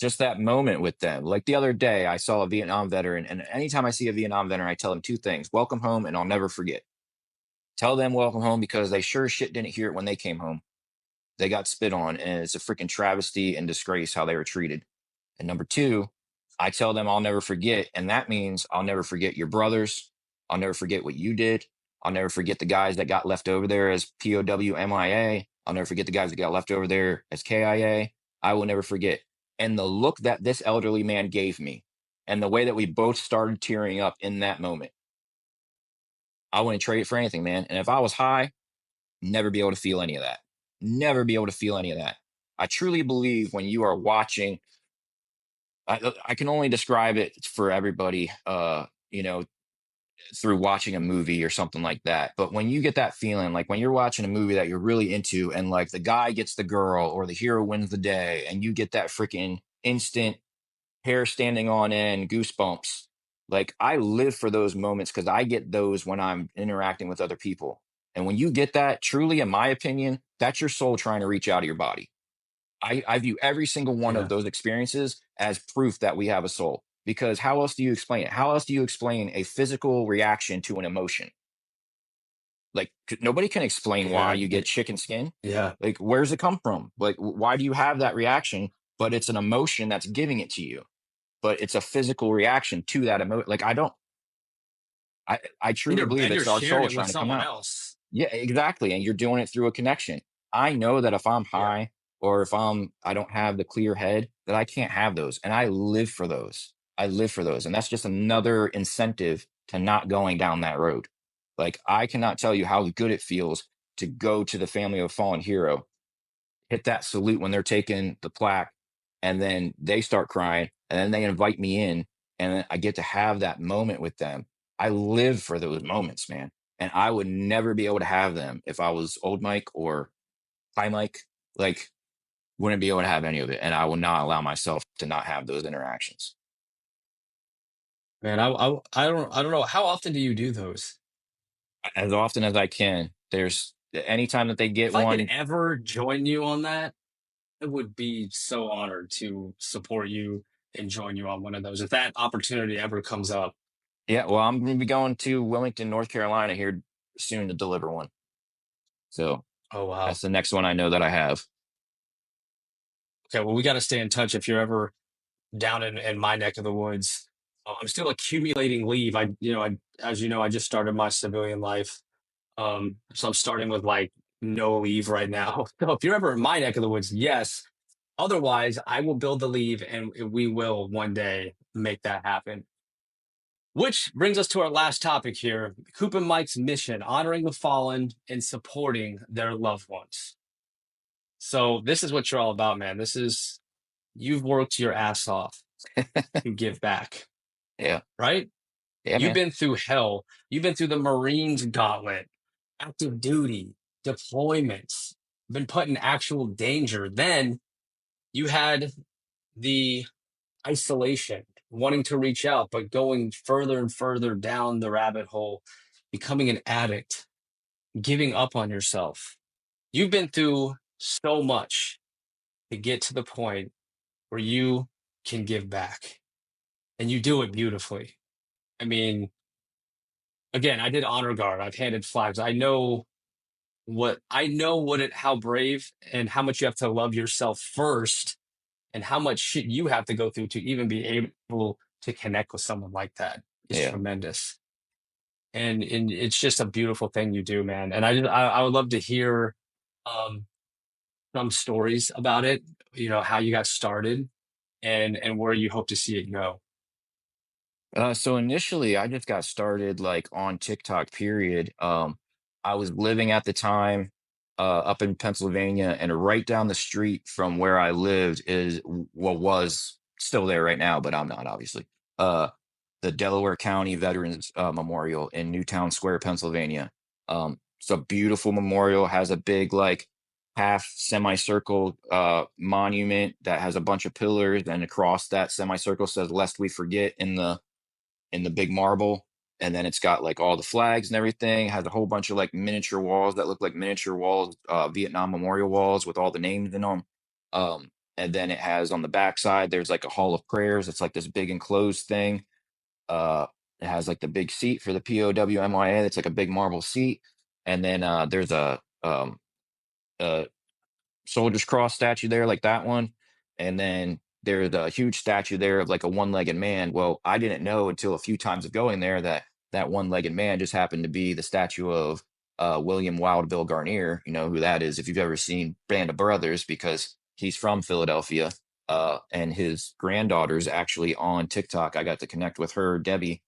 just that moment with them. Like the other day, I saw a Vietnam veteran, and anytime I see a Vietnam veteran, I tell them two things: welcome home, and I'll never forget. Tell them welcome home because they sure as shit didn't hear it when they came home. They got spit on, and it's a freaking travesty and disgrace how they were treated. And number two, I tell them I'll never forget. And that means I'll never forget your brothers. I'll never forget what you did. I'll never forget the guys that got left over there as POW MIA. I'll never forget the guys that got left over there as KIA. I will never forget. And the look that this elderly man gave me and the way that we both started tearing up in that moment, I wouldn't trade it for anything, man. And if I was high, never be able to feel any of that. Never be able to feel any of that. I truly believe when you are watching, I can only describe it for everybody, through watching a movie or something like that. But when you get that feeling, like when you're watching a movie that you're really into and like the guy gets the girl or the hero wins the day and you get that freaking instant hair standing on end, goosebumps. Like I live for those moments because I get those when I'm interacting with other people. And when you get that, truly, in my opinion, that's your soul trying to reach out of your body. I view every single one of Yeah. those experiences as proof that we have a soul. Because how else do you explain it? How else do you explain a physical reaction to an emotion? Like nobody can explain why Yeah. you get chicken skin. Yeah. Like where's it come from? Like why do you have that reaction? But it's an emotion that's giving it to you. But it's a physical reaction to that emotion. Like I truly believe And you're it's our sharing soul it with trying to come someone out. else. Yeah, exactly. And you're doing it through a connection. I know that if I'm Yeah. high or if I don't have the clear head, that I can't have those. And I live for those. I live for those. And that's just another incentive to not going down that road. Like I cannot tell you how good it feels to go to the family of a fallen hero hit that salute when they're taking the plaque, and then they start crying, and then they invite me in, and then I get to have that moment with them. I live for those moments, man. And I would never be able to have them if I was old Mike or high Mike. Like, wouldn't be able to have any of it. And I will not allow myself to not have those interactions. Man, I don't know. How often do you do those? As often as I can. There's anytime that they get If I could one. ever join you on that, I would be so honored to support you and join you on one of those. If that opportunity ever comes up. Yeah, well, I'm going to be going to Wilmington, North Carolina here soon to deliver one. So Oh, wow. that's the next one I know that I have. Okay, well, we got to stay in touch if you're ever down in my neck of the woods. I'm still accumulating leave. As you know, I just started my civilian life. So I'm starting with like no leave right now. So if you're ever in my neck of the woods, yes. Otherwise, I will build the leave and we will one day make that happen. Which brings us to our last topic here. Coop and Mike's mission, honoring the fallen and supporting their loved ones. So this is what you're all about, man. You've worked your ass off to give back, Yeah. right? Yeah, You've man. been through hell. You've been through the Marines gauntlet, active duty, deployments, been put in actual danger. Then you had the isolation, wanting to reach out, but going further and further down the rabbit hole, becoming an addict, giving up on yourself. You've been through so much to get to the point where you can give back, and you do it beautifully. I mean, again, I did honor guard. I've handed flags. How brave and how much you have to love yourself first and how much shit you have to go through to even be able to connect with someone like that is Yeah. tremendous. And it's just a beautiful thing you do, man. And I would love to hear um, some stories about it, how you got started and where you hope to see it go. So initially, I just got started like on TikTok, period. I was living at the time up in Pennsylvania, and right down the street from where I lived is what was still there right now, but I'm not, obviously. Uh, the Delaware County Veterans Memorial in Newtown Square, Pennsylvania. It's a beautiful memorial, has a big like half semicircle monument that has a bunch of pillars, and across that semicircle says "Lest we forget" in the big marble. And then it's got like all the flags and everything. It has a whole bunch of like miniature walls that look like miniature walls, Vietnam memorial walls with all the names in them. And then it has on the backside, there's like a hall of prayers. It's like this big enclosed thing. Uh, it has like the big seat for the POWMYA. It's like a big marble seat. And then there's a soldier's cross statue there, like that one. And then there's a huge statue there of like a one-legged man. Well, I didn't know until a few times of going there that that one-legged man just happened to be the statue of William Wild Bill Garnier. You know who that is if you've ever seen Band of Brothers, because he's from Philadelphia. And his granddaughter's actually on TikTok. I got to connect with her, Debbie.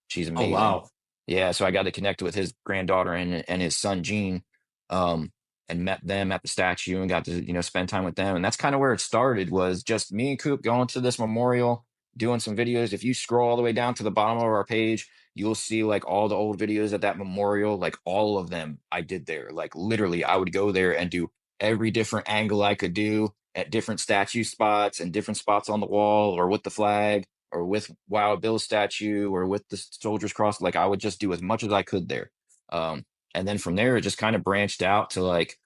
She's Oh, amazing. wow. Yeah, so I got to connect with his granddaughter and his son Gene. Um, and met them at the statue and got to, spend time with them. And that's kind of where it started, was just me and Coop going to this memorial, doing some videos. If you scroll all the way down to the bottom of our page, you'll see like all the old videos at that memorial, like all of them I did there. Like literally, I would go there and do every different angle I could do at different statue spots and different spots on the wall, or with the flag, or with Wild Bill's statue, or with the Soldier's Cross. Like I would just do as much as I could there. And then from there, it just kind of branched out to like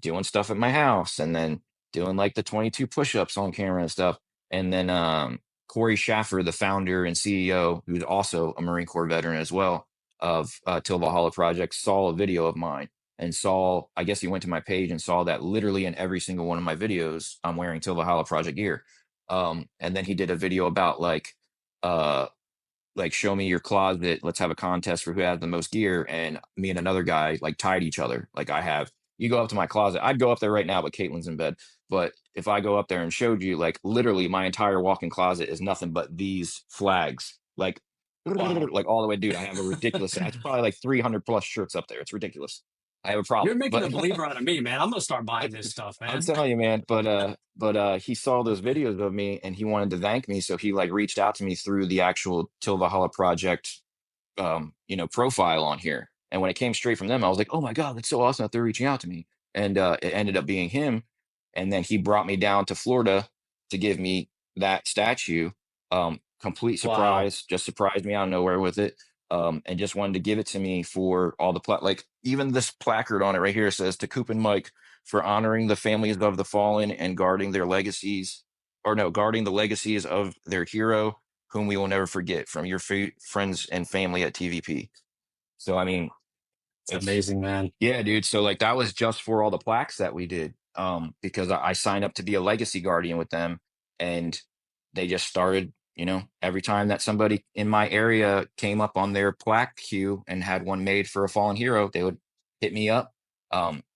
doing stuff at my house, and then doing like the 22 push-ups on camera and stuff. And then Corey Schaffer, the founder and CEO, who's also a Marine Corps veteran as well, of Till Valhalla Project, saw a video of mine and saw, I guess he went to my page and saw that literally in every single one of my videos, I'm wearing Till Valhalla Project gear. And then he did a video about like show me your closet, let's have a contest for who has the most gear. And me and another guy like tied each other. Like you go up to my closet, I'd go up there right now, but Caitlin's in bed. But if I go up there and showed you, like literally my entire walk-in closet is nothing but these flags, like Wow. like all the way, dude. I have a ridiculous, it's probably like 300 plus shirts up there. It's ridiculous. I have a problem. You're making a But believer out of me, man. I'm gonna start buying this stuff, I'm man. telling you, man. He saw those videos of me and he wanted to thank me, so he like reached out to me through the actual Till Valhalla Project, profile on here. And when it came straight from them, I was like, oh my god, that's so awesome that they're reaching out to me. And it ended up being him. And then he brought me down to Florida to give me that statue. Complete Wow. surprise, just surprised me out of nowhere with it. And just wanted to give it to me for all the like even this placard on it right here says to Coop and Mike for honoring the families of the fallen and guarding their legacies, or no, guarding the legacies of their hero, whom we will never forget, from your friends and family at TVP. So I mean, It's it's amazing, man. yeah, dude. So like that was just for all the plaques that we did. Because I signed up to be a legacy guardian with them, and they just started, every time that somebody in my area came up on their plaque queue and had one made for a fallen hero, they would hit me up.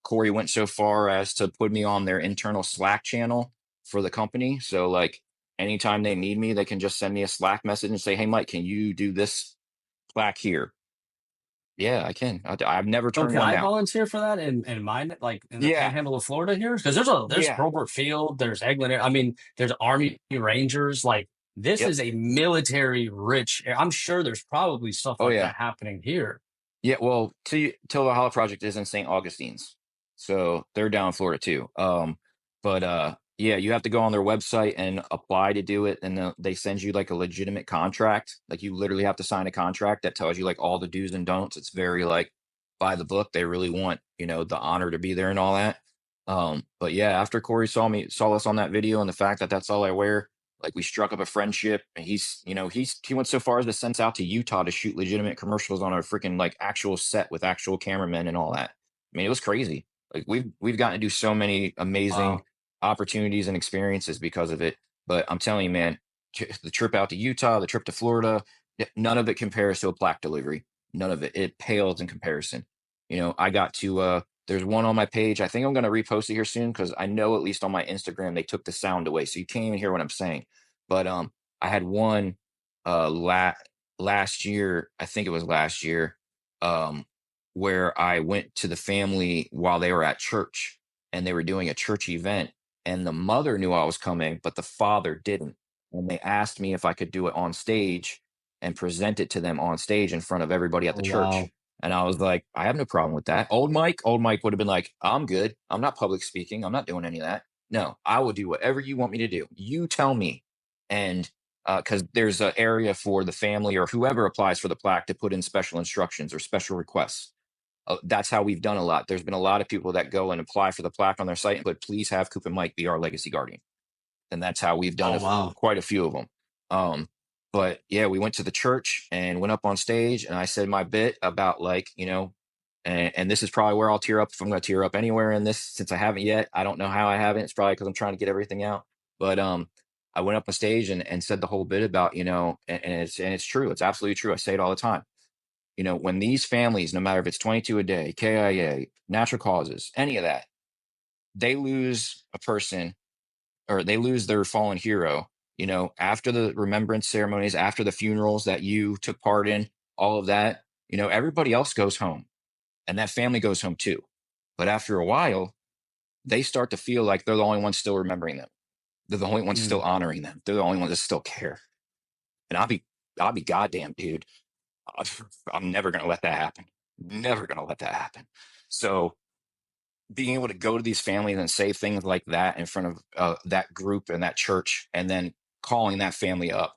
Corey went so far as to put me on their internal Slack channel for the company. So like anytime they need me, they can just send me a Slack message and say, "Hey, Mike, can you do this plaque here?" Yeah, I can. I've never So turned can one I down. volunteer for that in mine, like in the Yeah, Panhandle of Florida here? Because there's yeah, Probert Field, there's Eglin. I mean, there's Army Rangers. Like this yep. is a military rich. I'm sure there's probably stuff Oh like yeah. that happening here. Yeah, well, Till the Hollow Project is in St. Augustine's, so they're down in Florida too. But yeah, you have to go on their website and apply to do it, and they send you like a legitimate contract. Like you literally have to sign a contract that tells you like all the do's and don'ts. It's very like by the book. They really want the honor to be there and all that. But yeah, after Corey saw us on that video, and the fact that that's all I wear, like we struck up a friendship, and he went so far as to send us out to Utah to shoot legitimate commercials on our freaking like actual set with actual cameramen and all that. I mean, it was crazy. Like we've gotten to do so many amazing Wow. opportunities and experiences because of it. But I'm telling you, man, the trip out to Utah, the trip to Florida, none of it compares to a plaque delivery. None of it. It pales in comparison. I got to there's one on my page. I think I'm going to repost it here soon because I know at least on my Instagram they took the sound away, so you can't even hear what I'm saying. But I had one last year. I think it was last year, where I went to the family while they were at church and they were doing a church event, and the mother knew I was coming, but the father didn't. And they asked me if I could do it on stage and present it to them on stage in front of everybody at the Oh, wow. church. And I was like, I have no problem with that. Old Mike would have been like, I'm good. I'm not public speaking. I'm not doing any of that. No, I will do whatever you want me to do. You tell me. And because there's an area for the family or whoever applies for the plaque to put in special instructions or special requests. That's how we've done a lot. There's been a lot of people that go and apply for the plaque on their site and put, please have Coop and Mike be our legacy guardian. And that's how we've done Oh, wow. quite a few of them. Um, but yeah, we went to the church and went up on stage, and I said my bit about like, and this is probably where I'll tear up if I'm going to tear up anywhere in this, since I haven't yet. I don't know how I haven't. It's probably because I'm trying to get everything out. But I went up on stage and said the whole bit about, and it's true. It's absolutely true. I say it all the time. When these families, no matter if it's 22 a day, KIA, natural causes, any of that, they lose a person or they lose their fallen hero, after the remembrance ceremonies, after the funerals that you took part in, all of that, everybody else goes home and that family goes home too. But after a while, they start to feel like they're the only ones still remembering them. They're the only ones still Mm. honoring them. They're the only ones that still care. And I'll be goddamn, dude. I'm never going to let that happen. Never going to let that happen. So being able to go to these families and say things like that in front of that group and that church, and then calling that family up,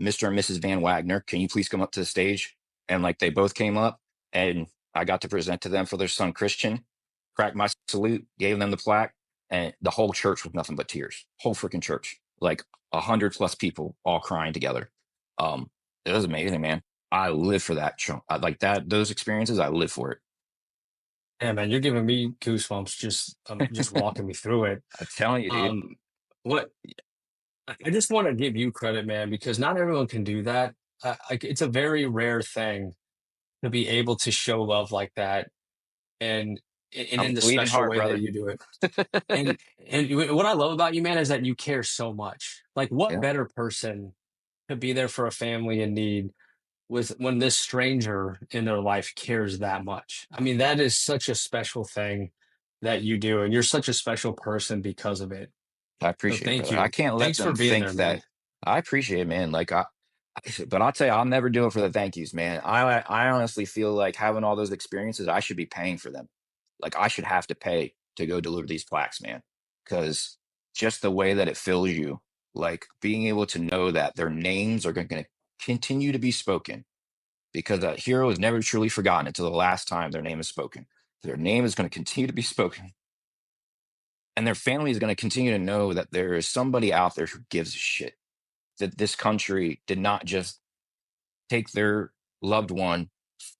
Mr. and Mrs. Van Wagner, can you please come up to the stage? And like they both came up, and I got to present to them for their son Christian, cracked my salute, gave them the plaque, and the whole church was nothing but tears. Whole freaking church, like 100+ people all crying together. It was amazing, man. I live for that. Like that, those experiences, I live for Yeah, man, you're giving me goosebumps just it. walking me through it. I'm telling you, dude. Um, what I just want to give you credit, man, because not everyone can do that. Like it's a very rare thing to be able to show love like that, and I'm in the bleeding special heart, way that brother. you do it. And what I love about you, man, is that you care so much. Like, what Yeah. better person to be there for a family in need? with when this stranger in their life cares that much. I mean, that is such a special thing that you do, and you're such a special person because of it. I So appreciate it, thank brother. I you. can't let Thanks for them being think there, man. that. I appreciate it, man. But I'll tell you, I'll never do it for the thank yous, man. I honestly feel like having all those experiences, I should be paying for them. Like I should have to pay to go deliver these plaques, man. Because just the way that it fills you, like being able to know that their names are going to continue to be spoken, because a hero is never truly forgotten until the last time their name is spoken. Their name is going to continue to be spoken, and their family is going to continue to know that there is somebody out there who gives a shit. That this country did not just take their loved one,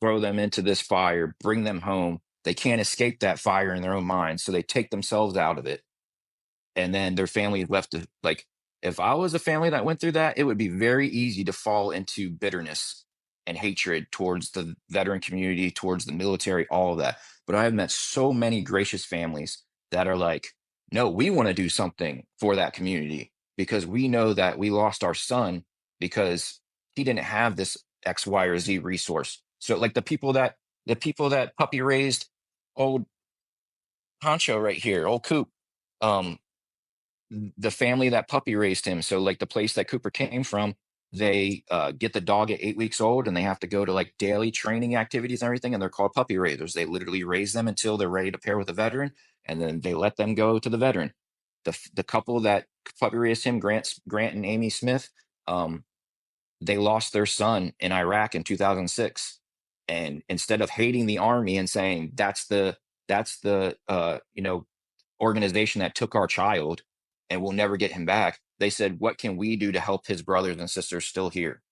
throw them into this fire, bring them home. They can't escape that fire in their own minds, so they take themselves out of it, and then their family is left to, like, if I was a family that went through that, it would be very easy to fall into bitterness and hatred towards the veteran community, towards the military, all of that. But I have met so many gracious families that are like, no, we want to do something for that community because we know that we lost our son because he didn't have this X, Y, or Z resource. So like the people that puppy raised old Poncho right here, old Coop, um, the family that puppy raised him. So like the place that Cooper came from, they get the dog at 8 weeks old and they have to go to like daily training activities and everything. And they're called puppy raisers. They literally raise them until they're ready to pair with a veteran. And then they let them go to the veteran. The couple that puppy raised him, Grant and Amy Smith, um, they lost their son in Iraq in 2006. And instead of hating the army and saying that's the organization that took our child and we'll never get him back, they said, what can we do to help his brothers and sisters still here?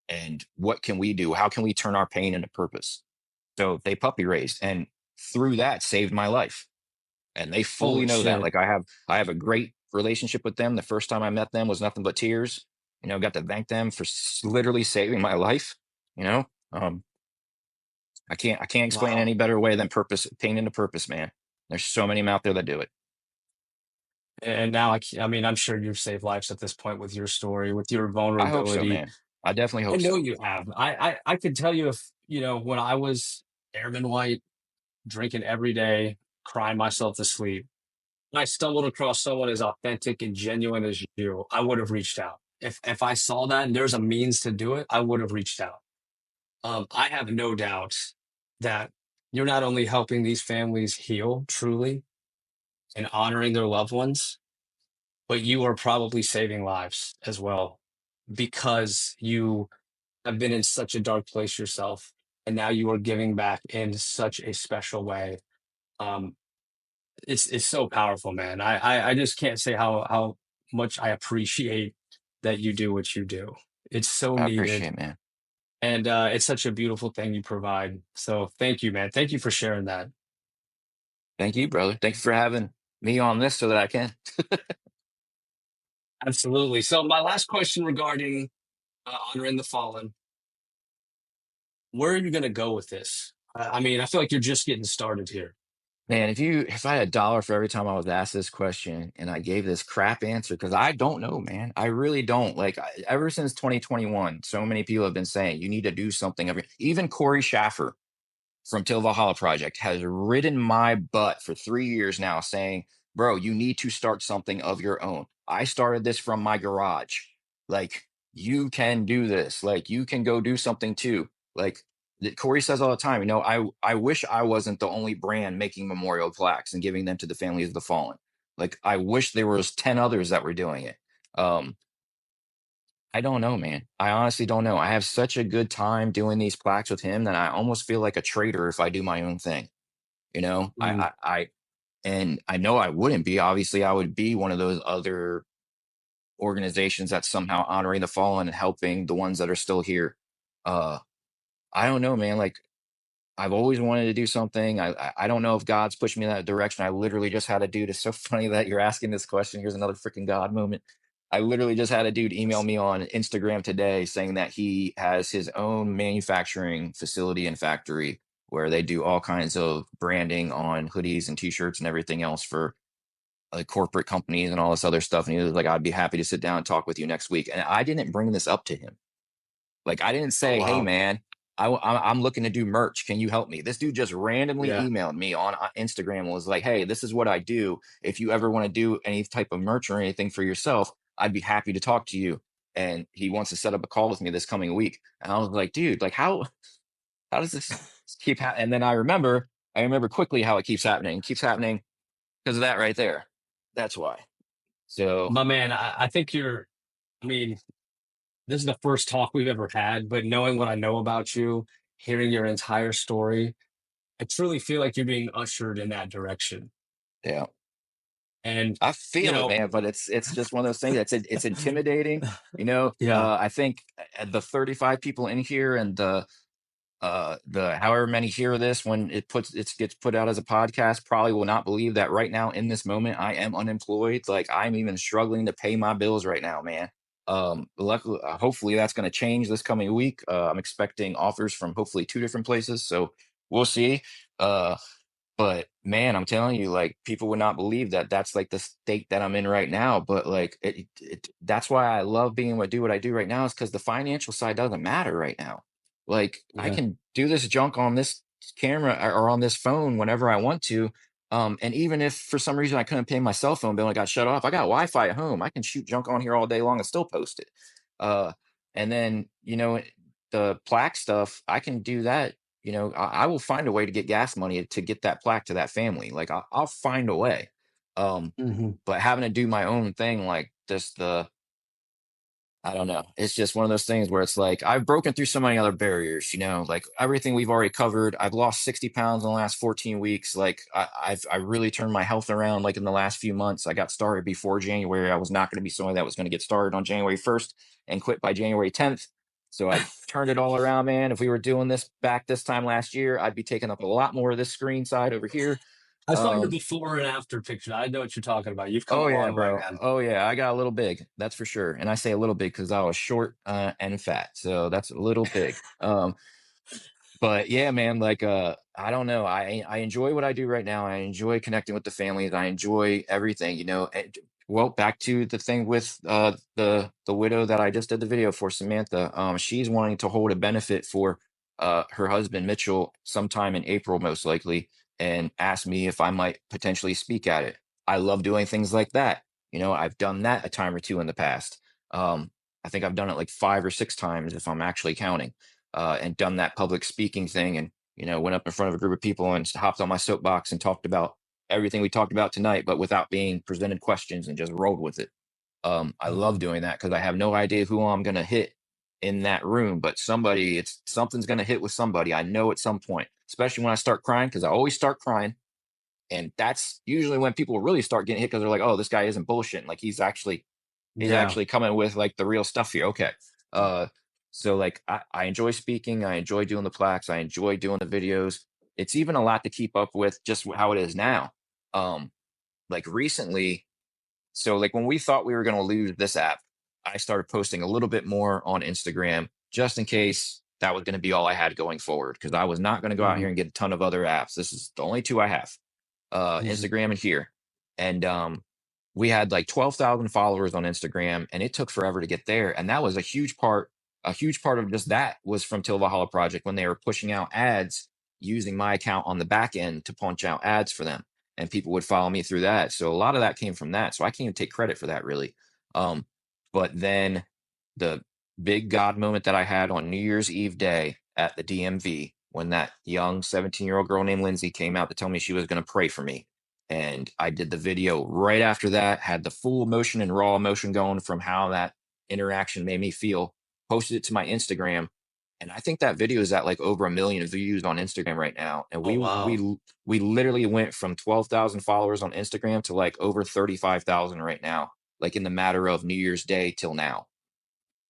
And what can we do? How can we turn our pain into purpose? So they puppy raised, and through that saved my life. And they fully Holy know that. shit. Like I have a great relationship with them. The first time I met them was nothing but tears. Got to thank them for literally saving my life. You know, um, I can't explain Wow. any better way than purpose, pain into purpose, man. There's so many out there that do it. And now I mean, I'm sure you've saved lives at this point with your story, with your I hope so, vulnerability. man. I definitely I hope know so. you have. I could tell you if, when I was airman white, drinking every day, crying myself to sleep, and I stumbled across someone as authentic and genuine as you, I would have reached out. If I saw that and there's a means to do it, I would have reached out. I have no doubt that you're not only helping these families heal truly and honoring their loved ones, but you are probably saving lives as well because you have been in such a dark place yourself, and now you are giving back in such a special way. Um, it's so powerful, man. I just can't say how much I appreciate that you do what you do. It's so I needed, appreciate it, man. and it's such a beautiful thing you provide. So thank you, man. Thank you for sharing that. Thank you, brother. Thank you for having me on this so that I can. Absolutely. So my last question regarding honoring the fallen, where are you going to go with this? I mean, I feel like you're just getting started here. Man, if I had a dollar for every time I was asked this question and I gave this crap answer, because I don't know, man. I really don't. Like ever since 2021, so many people have been saying you need to do something. Even Corey Schaffer from Till Valhalla Project has ridden my butt for 3 years now saying, bro, you need to start something of your own. I started this from my garage. Like, you can do this. Like, you can go do something too. Like, Corey says all the time, I wish I wasn't the only brand making memorial plaques and giving them to the families of the fallen. Like, I wish there was 10 others that were doing it. Um, I don't know, man. I honestly don't know. I have such a good time doing these plaques with him that I almost feel like a traitor if I do my own thing. You know, Mm, and I know I wouldn't be. Obviously, I would be one of those other organizations that's somehow honoring the fallen and helping the ones that are still here. Uh, I don't know, man. Like I've always wanted to do something. I don't know if God's pushing me in that direction. I literally just had a dude. It's so funny that you're asking this question. Here's another freaking God moment. I literally just had a dude email me on Instagram today saying that he has his own manufacturing facility and factory where they do all kinds of branding on hoodies and t-shirts and everything else for like corporate companies and all this other stuff. And he was like, I'd be happy to sit down and talk with you next week. And I didn't bring this up to him. Like, I didn't Oh, say, hey, wow. man, I'm looking to do merch. Can you help me? This dude just randomly Yeah. emailed me on Instagram and was like, hey, this is what I do. If you ever want to do any type of merch or anything for yourself, I'd be happy to talk to you. And he wants to set up a call with me this coming week. And I was like, dude, like, how does this keep happening? And then I remember quickly how it keeps happening. It keeps happening because of that right there. That's why. So My man, I think I mean, this is the first talk we've ever had, but knowing what I know about you, hearing your entire story, I truly feel like you're being ushered in that direction. yeah, And, I you feel it, know, man. But it's just one of those things. It's intimidating. yeah, I think the 35 people in here and the however many hear this when it gets put out as a podcast probably will not believe that right now in this moment I am unemployed. Like, I'm even struggling to pay my bills right now, man. Luckily, hopefully that's going to change this coming week. I'm expecting offers from hopefully 2 different places, so we'll see. uh but man, I'm telling you, like, people would not believe that that's like the state that I'm in right now. But like, that's why I love being able to do what I do right now, is because the financial side doesn't matter right now. Like, I yeah. can do this junk on this camera or on this phone whenever I want to. And even if for some reason I couldn't pay my cell phone bill and it got shut off, I got Wi-Fi at home. I can shoot junk on here all day long and still post it. Uh, and then, the plaque stuff, I can do that. I will find a way to get gas money to get that plaque to that family. Like, I'll find a way. Um, Hmm. but having to do my own thing, like, just I don't know. It's just one of those things where it's like I've broken through so many other barriers, like everything we've already covered. I've lost 60 pounds in the last 14 weeks. Like, I really turned my health around, like, in the last few months. I got started before January. I was not going to be someone that was going to get started on January 1st and quit by January 10th. So I turned it all around, man. If we were doing this back this time last year, I'd be taking up a lot more of this screen side over here. I saw your Um, before and after picture. I know what you're talking about. You've come Oh a yeah, long way, bro. man. Oh yeah, I got a little big. That's for sure. And I say a little big because I was short and fat, so that's a little big. But yeah, man, like, I don't know. I enjoy what I do right now. I enjoy connecting with the families. I enjoy everything. Well, back to the thing with the widow that I just did the video for, Samantha. She's wanting to hold a benefit for her husband Mitchell sometime in April, most likely, and asked me if I might potentially speak at it. I love doing things like that. I've done that a time or two in the past. I think I've done it like 5 or 6 times if I'm actually counting, and done that public speaking thing, and went up in front of a group of people and hopped on my soapbox and talked about everything we talked about tonight, but without being presented questions, and just rolled with it. I love Hmm. doing that because I have no idea who I'm going to hit in that room, but something's going to hit with somebody. I know at some point, especially when I start crying, because I always start crying. And that's usually when people really start getting hit, because they're like, oh, this guy isn't bullshitting. Like, he's Yeah. actually coming with like the real stuff here. Okay. Uh, so like, I enjoy speaking. I enjoy doing the plaques. I enjoy doing the videos. It's even a lot to keep up with just how it is now. Um, like recently, so like when we thought we were going to lose this app, I started posting a little bit more on Instagram just in case that was going to be all I had going forward. Cause I was not going to go out Hmm. here and get a ton of other apps. This is the only two I have, Hmm. Instagram and here. And we had like 12,000 followers on Instagram, and it took forever to get there. And that was a huge part. A huge part of just that was from Till Valhalla Project, when they were pushing out ads using my account on the back end to punch out ads for them, and people would follow me through that. So a lot of that came from that. So I can't even take credit for that, really. Um, but then the big God moment that I had on New Year's Eve day at the DMV, when that young 17-year-old girl named Lindsay came out to tell me she was going to pray for me. And I did the video right after that, had the full emotion and raw emotion going from how that interaction made me feel, posted it to my Instagram. And I think that video is at like over 1 million views on Instagram right now. And Oh, wow. we literally went from 12,000 followers on Instagram to like over 35,000 right now, like in the matter of New Year's Day till now.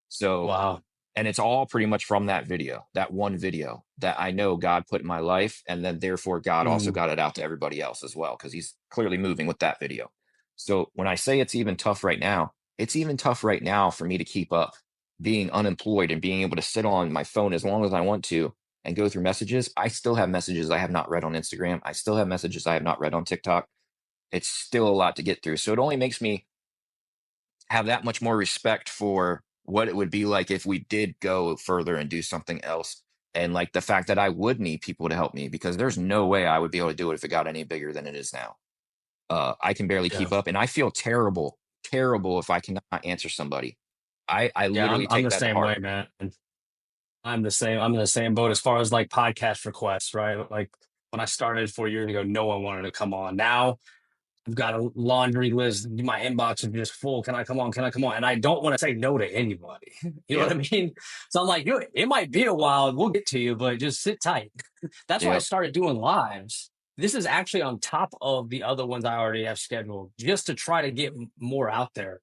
So, Wow. and it's all pretty much from that video, that one video that I know God put in my life. And then therefore God also Mm. got it out to everybody else as well, because he's clearly moving with that video. So when I say it's even tough right now, it's even tough right now for me to keep up being unemployed and being able to sit on my phone as long as I want to and go through messages. I still have messages I have not read on Instagram. I still have messages I have not read on TikTok. It's still a lot to get through. So it only makes me have that much more respect for what it would be like if we did go further and do something else. And like the fact that I would need people to help me because there's no way I would be able to do it if it got any bigger than it is now. I can barely Yeah. keep up and I feel terrible, terrible if I cannot answer somebody. I Yeah, literally I'm take the that to same way, heart. man. I'm the same. I'm in the same boat as far as like podcast requests, right? Like when I started 4 years ago, no one wanted to come on. Now I've got a laundry list. My inbox is just full. Can I come on? Can I come on? And I don't want to say no to anybody. You know what Yep. I mean? So I'm like, it might be a while. We'll get to you, but just sit tight. That's why I Yep. started doing lives. This is actually on top of the other ones I already have scheduled, just to try to get more out there.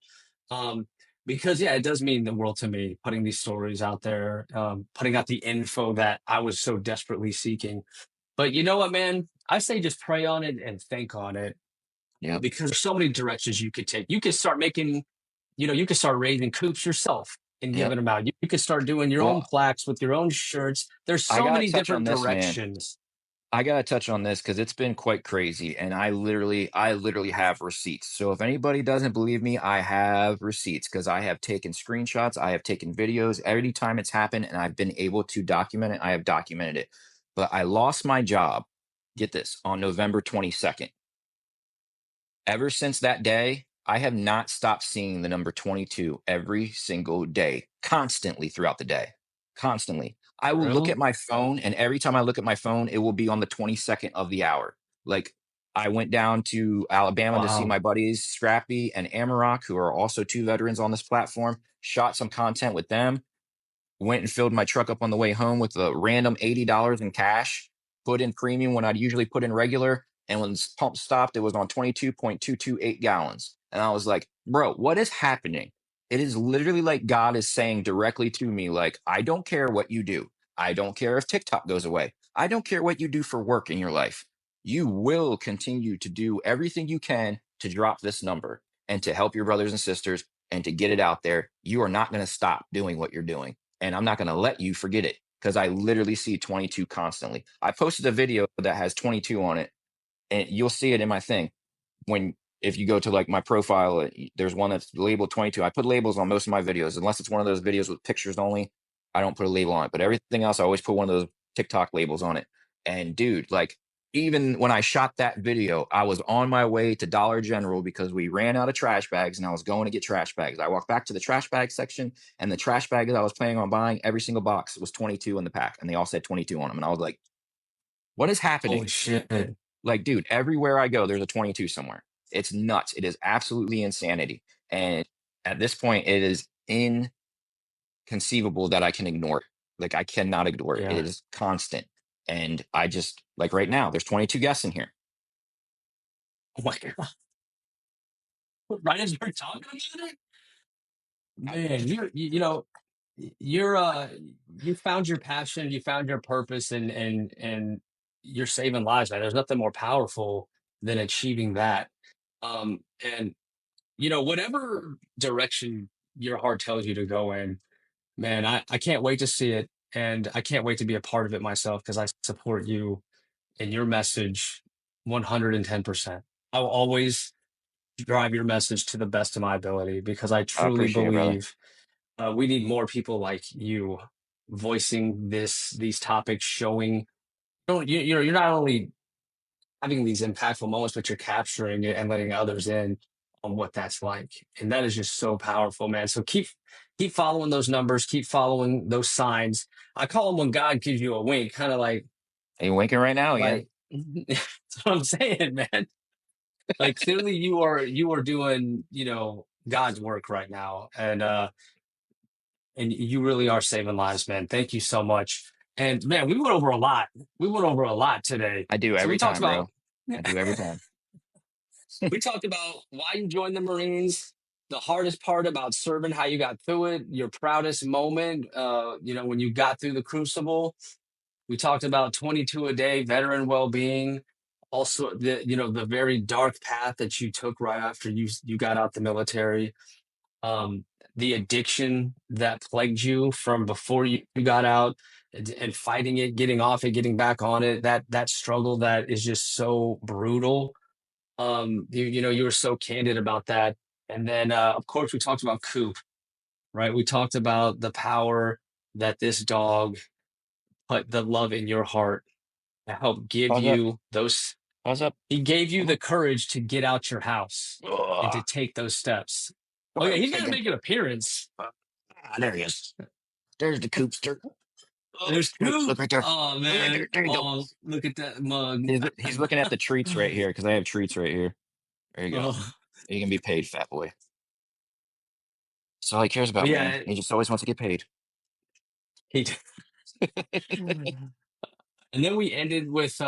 Um, because yeah, it does mean the world to me putting these stories out there, putting out the info that I was so desperately seeking. But you know what, man? I say just pray on it and think on it Yep. because there's so many directions you could take. You could start making, you could start raising coops yourself and Yep. giving them out. You could start doing your own Well, plaques with your own shirts. There's I so gotta many touch on different this, man. directions. I gotta touch on this because it's been quite crazy, and I literally have receipts. So if anybody doesn't believe me, I have receipts because I have taken screenshots, I have taken videos. Every time it's happened, and I've been able to document it, I have documented it. But I lost my job. Get this on November 22nd. Ever since that day, I have not stopped seeing the number 22 every single day, constantly throughout the day. Constantly. I will look Real? at my phone, and every time I look at my phone, it will be on the 22nd of the hour. Like, I went down to Alabama to see Wow. my buddies, Scrappy and Amarok, who are also two veterans on this platform, shot some content with them, went and filled my truck up on the way home with a random $80 in cash, put in premium when I'd usually put in regular. And when the pump stopped, it was on 22.228 gallons. And I was like, bro, what is happening? It is literally like God is saying directly to me, like, I don't care what you do. I don't care if TikTok goes away. I don't care what you do for work in your life. You will continue to do everything you can to drop this number and to help your brothers and sisters and to get it out there. You are not going to stop doing what you're doing, and I'm not going to let you forget it because I literally see 22 constantly. I posted a video that has 22 on it, and you'll see it in my thing. When if you go to like my profile, there's one that's labeled 22. I put labels on most of my videos, unless it's one of those videos with pictures only. I don't put a label on it, but everything else, I always put one of those TikTok labels on it. And dude, like even when I shot that video, I was on my way to Dollar General because we ran out of trash bags and I was going to get trash bags. I walked back to the trash bag section, and the trash bags I was planning on buying, every single box was 22 in the pack, and they all said 22 on them. And I was like, what is Holy happening? shit. Like, dude, everywhere I go, there's a 22 somewhere. It's nuts. It is absolutely insanity. And at this point, it is inconceivable that I can ignore it. Like, I cannot ignore it. It Yeah. is constant. And I just, like right now, there's 22 guests in here. Oh my God. Right as we're talking about it, man, you're you found your passion, you found your purpose, and you're saving lives, man. There's nothing more powerful than achieving that. And whatever direction your heart tells you to go in, man, I can't wait to see it. And I can't wait to be a part of it myself because I support you and your message 110%. I will always drive your message to the best of my ability because I I truly appreciate it, brother. believe we need more people like you voicing these topics, showing you're not only having these impactful moments, but you're capturing it and letting others in on what that's like. And that is just so powerful, man. So keep following those numbers, keep following those signs. I call them when God gives you a wink, kind of Are you winking right now again? like that's what I'm saying, man. Like clearly you are doing, God's work right now. And you really are saving lives, man. Thank you so much. And man, we went over a lot. We went over a lot today. I do So we every talked time, about bro. I do every time. we talked about why you joined the Marines, the hardest part about serving, how you got through it, your proudest moment, when you got through the crucible. We talked about 22 a day, veteran well-being, also the very dark path that you took right after you got out the military, um, the addiction that plagued you from before you got out, and fighting it, getting off it, getting back on it, that struggle that is just so brutal. You were so candid about that. And then of course we talked about Coop. right? We talked about the power that this dog put the love in your heart to help give Pause up. you those. Pause up. He gave you Come on. the courage to get out your house and to Ugh. take those steps. Come Oh yeah, on, he's take gonna it. make an appearance. There he is. There's the coopster. Oh, There's look Coop. right there. Oh Look right man. there. There you go. Oh, look at that mug. He's looking at the treats right here because I have treats right here. There you go. Oh, You can be paid, fat boy. That's all he cares but about, man. yeah, He just always wants to get paid. he. And then we ended with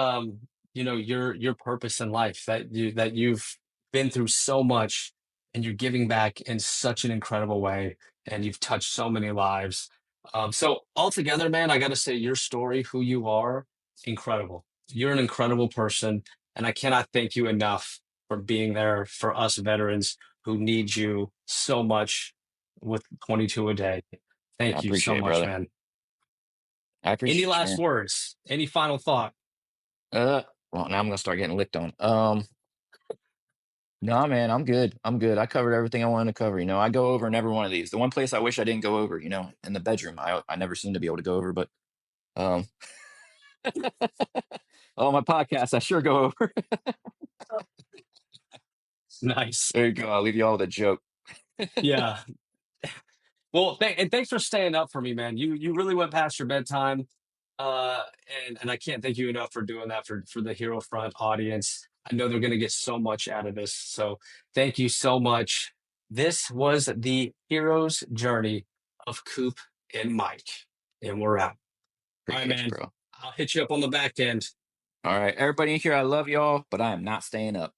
your purpose in life that you've been through so much and you're giving back in such an incredible way and you've touched so many lives. So altogether, man, I got to say your story, who you are, incredible. You're an incredible person, and I cannot thank you enough for being there for us veterans who need you so much with 22 a day. I Thank you so appreciate it, much, brother. man. I Any appreciate you, last man. words? Any final thought? Well, now I'm gonna start getting licked on. No, man, I'm good. I'm good. I covered everything I wanted to cover. I go over in every one of these. The one place I wish I didn't go over, in the bedroom, I never seem to be able to go over, but um, oh, my podcast, I sure go over. Nice. There you go. I'll leave you all with a joke. Yeah. Well, and thanks for staying up for me, man. You really went past your bedtime, uh, and I can't thank you enough for doing that for the Hero Front audience. I know they're going to get so much out of this, so thank you so much. This was the hero's journey of Coop and Mike, and we're out. All right, Appreciate you, man. bro. I'll hit you up on the back end. All right, everybody in here, I love y'all, but I am not staying up.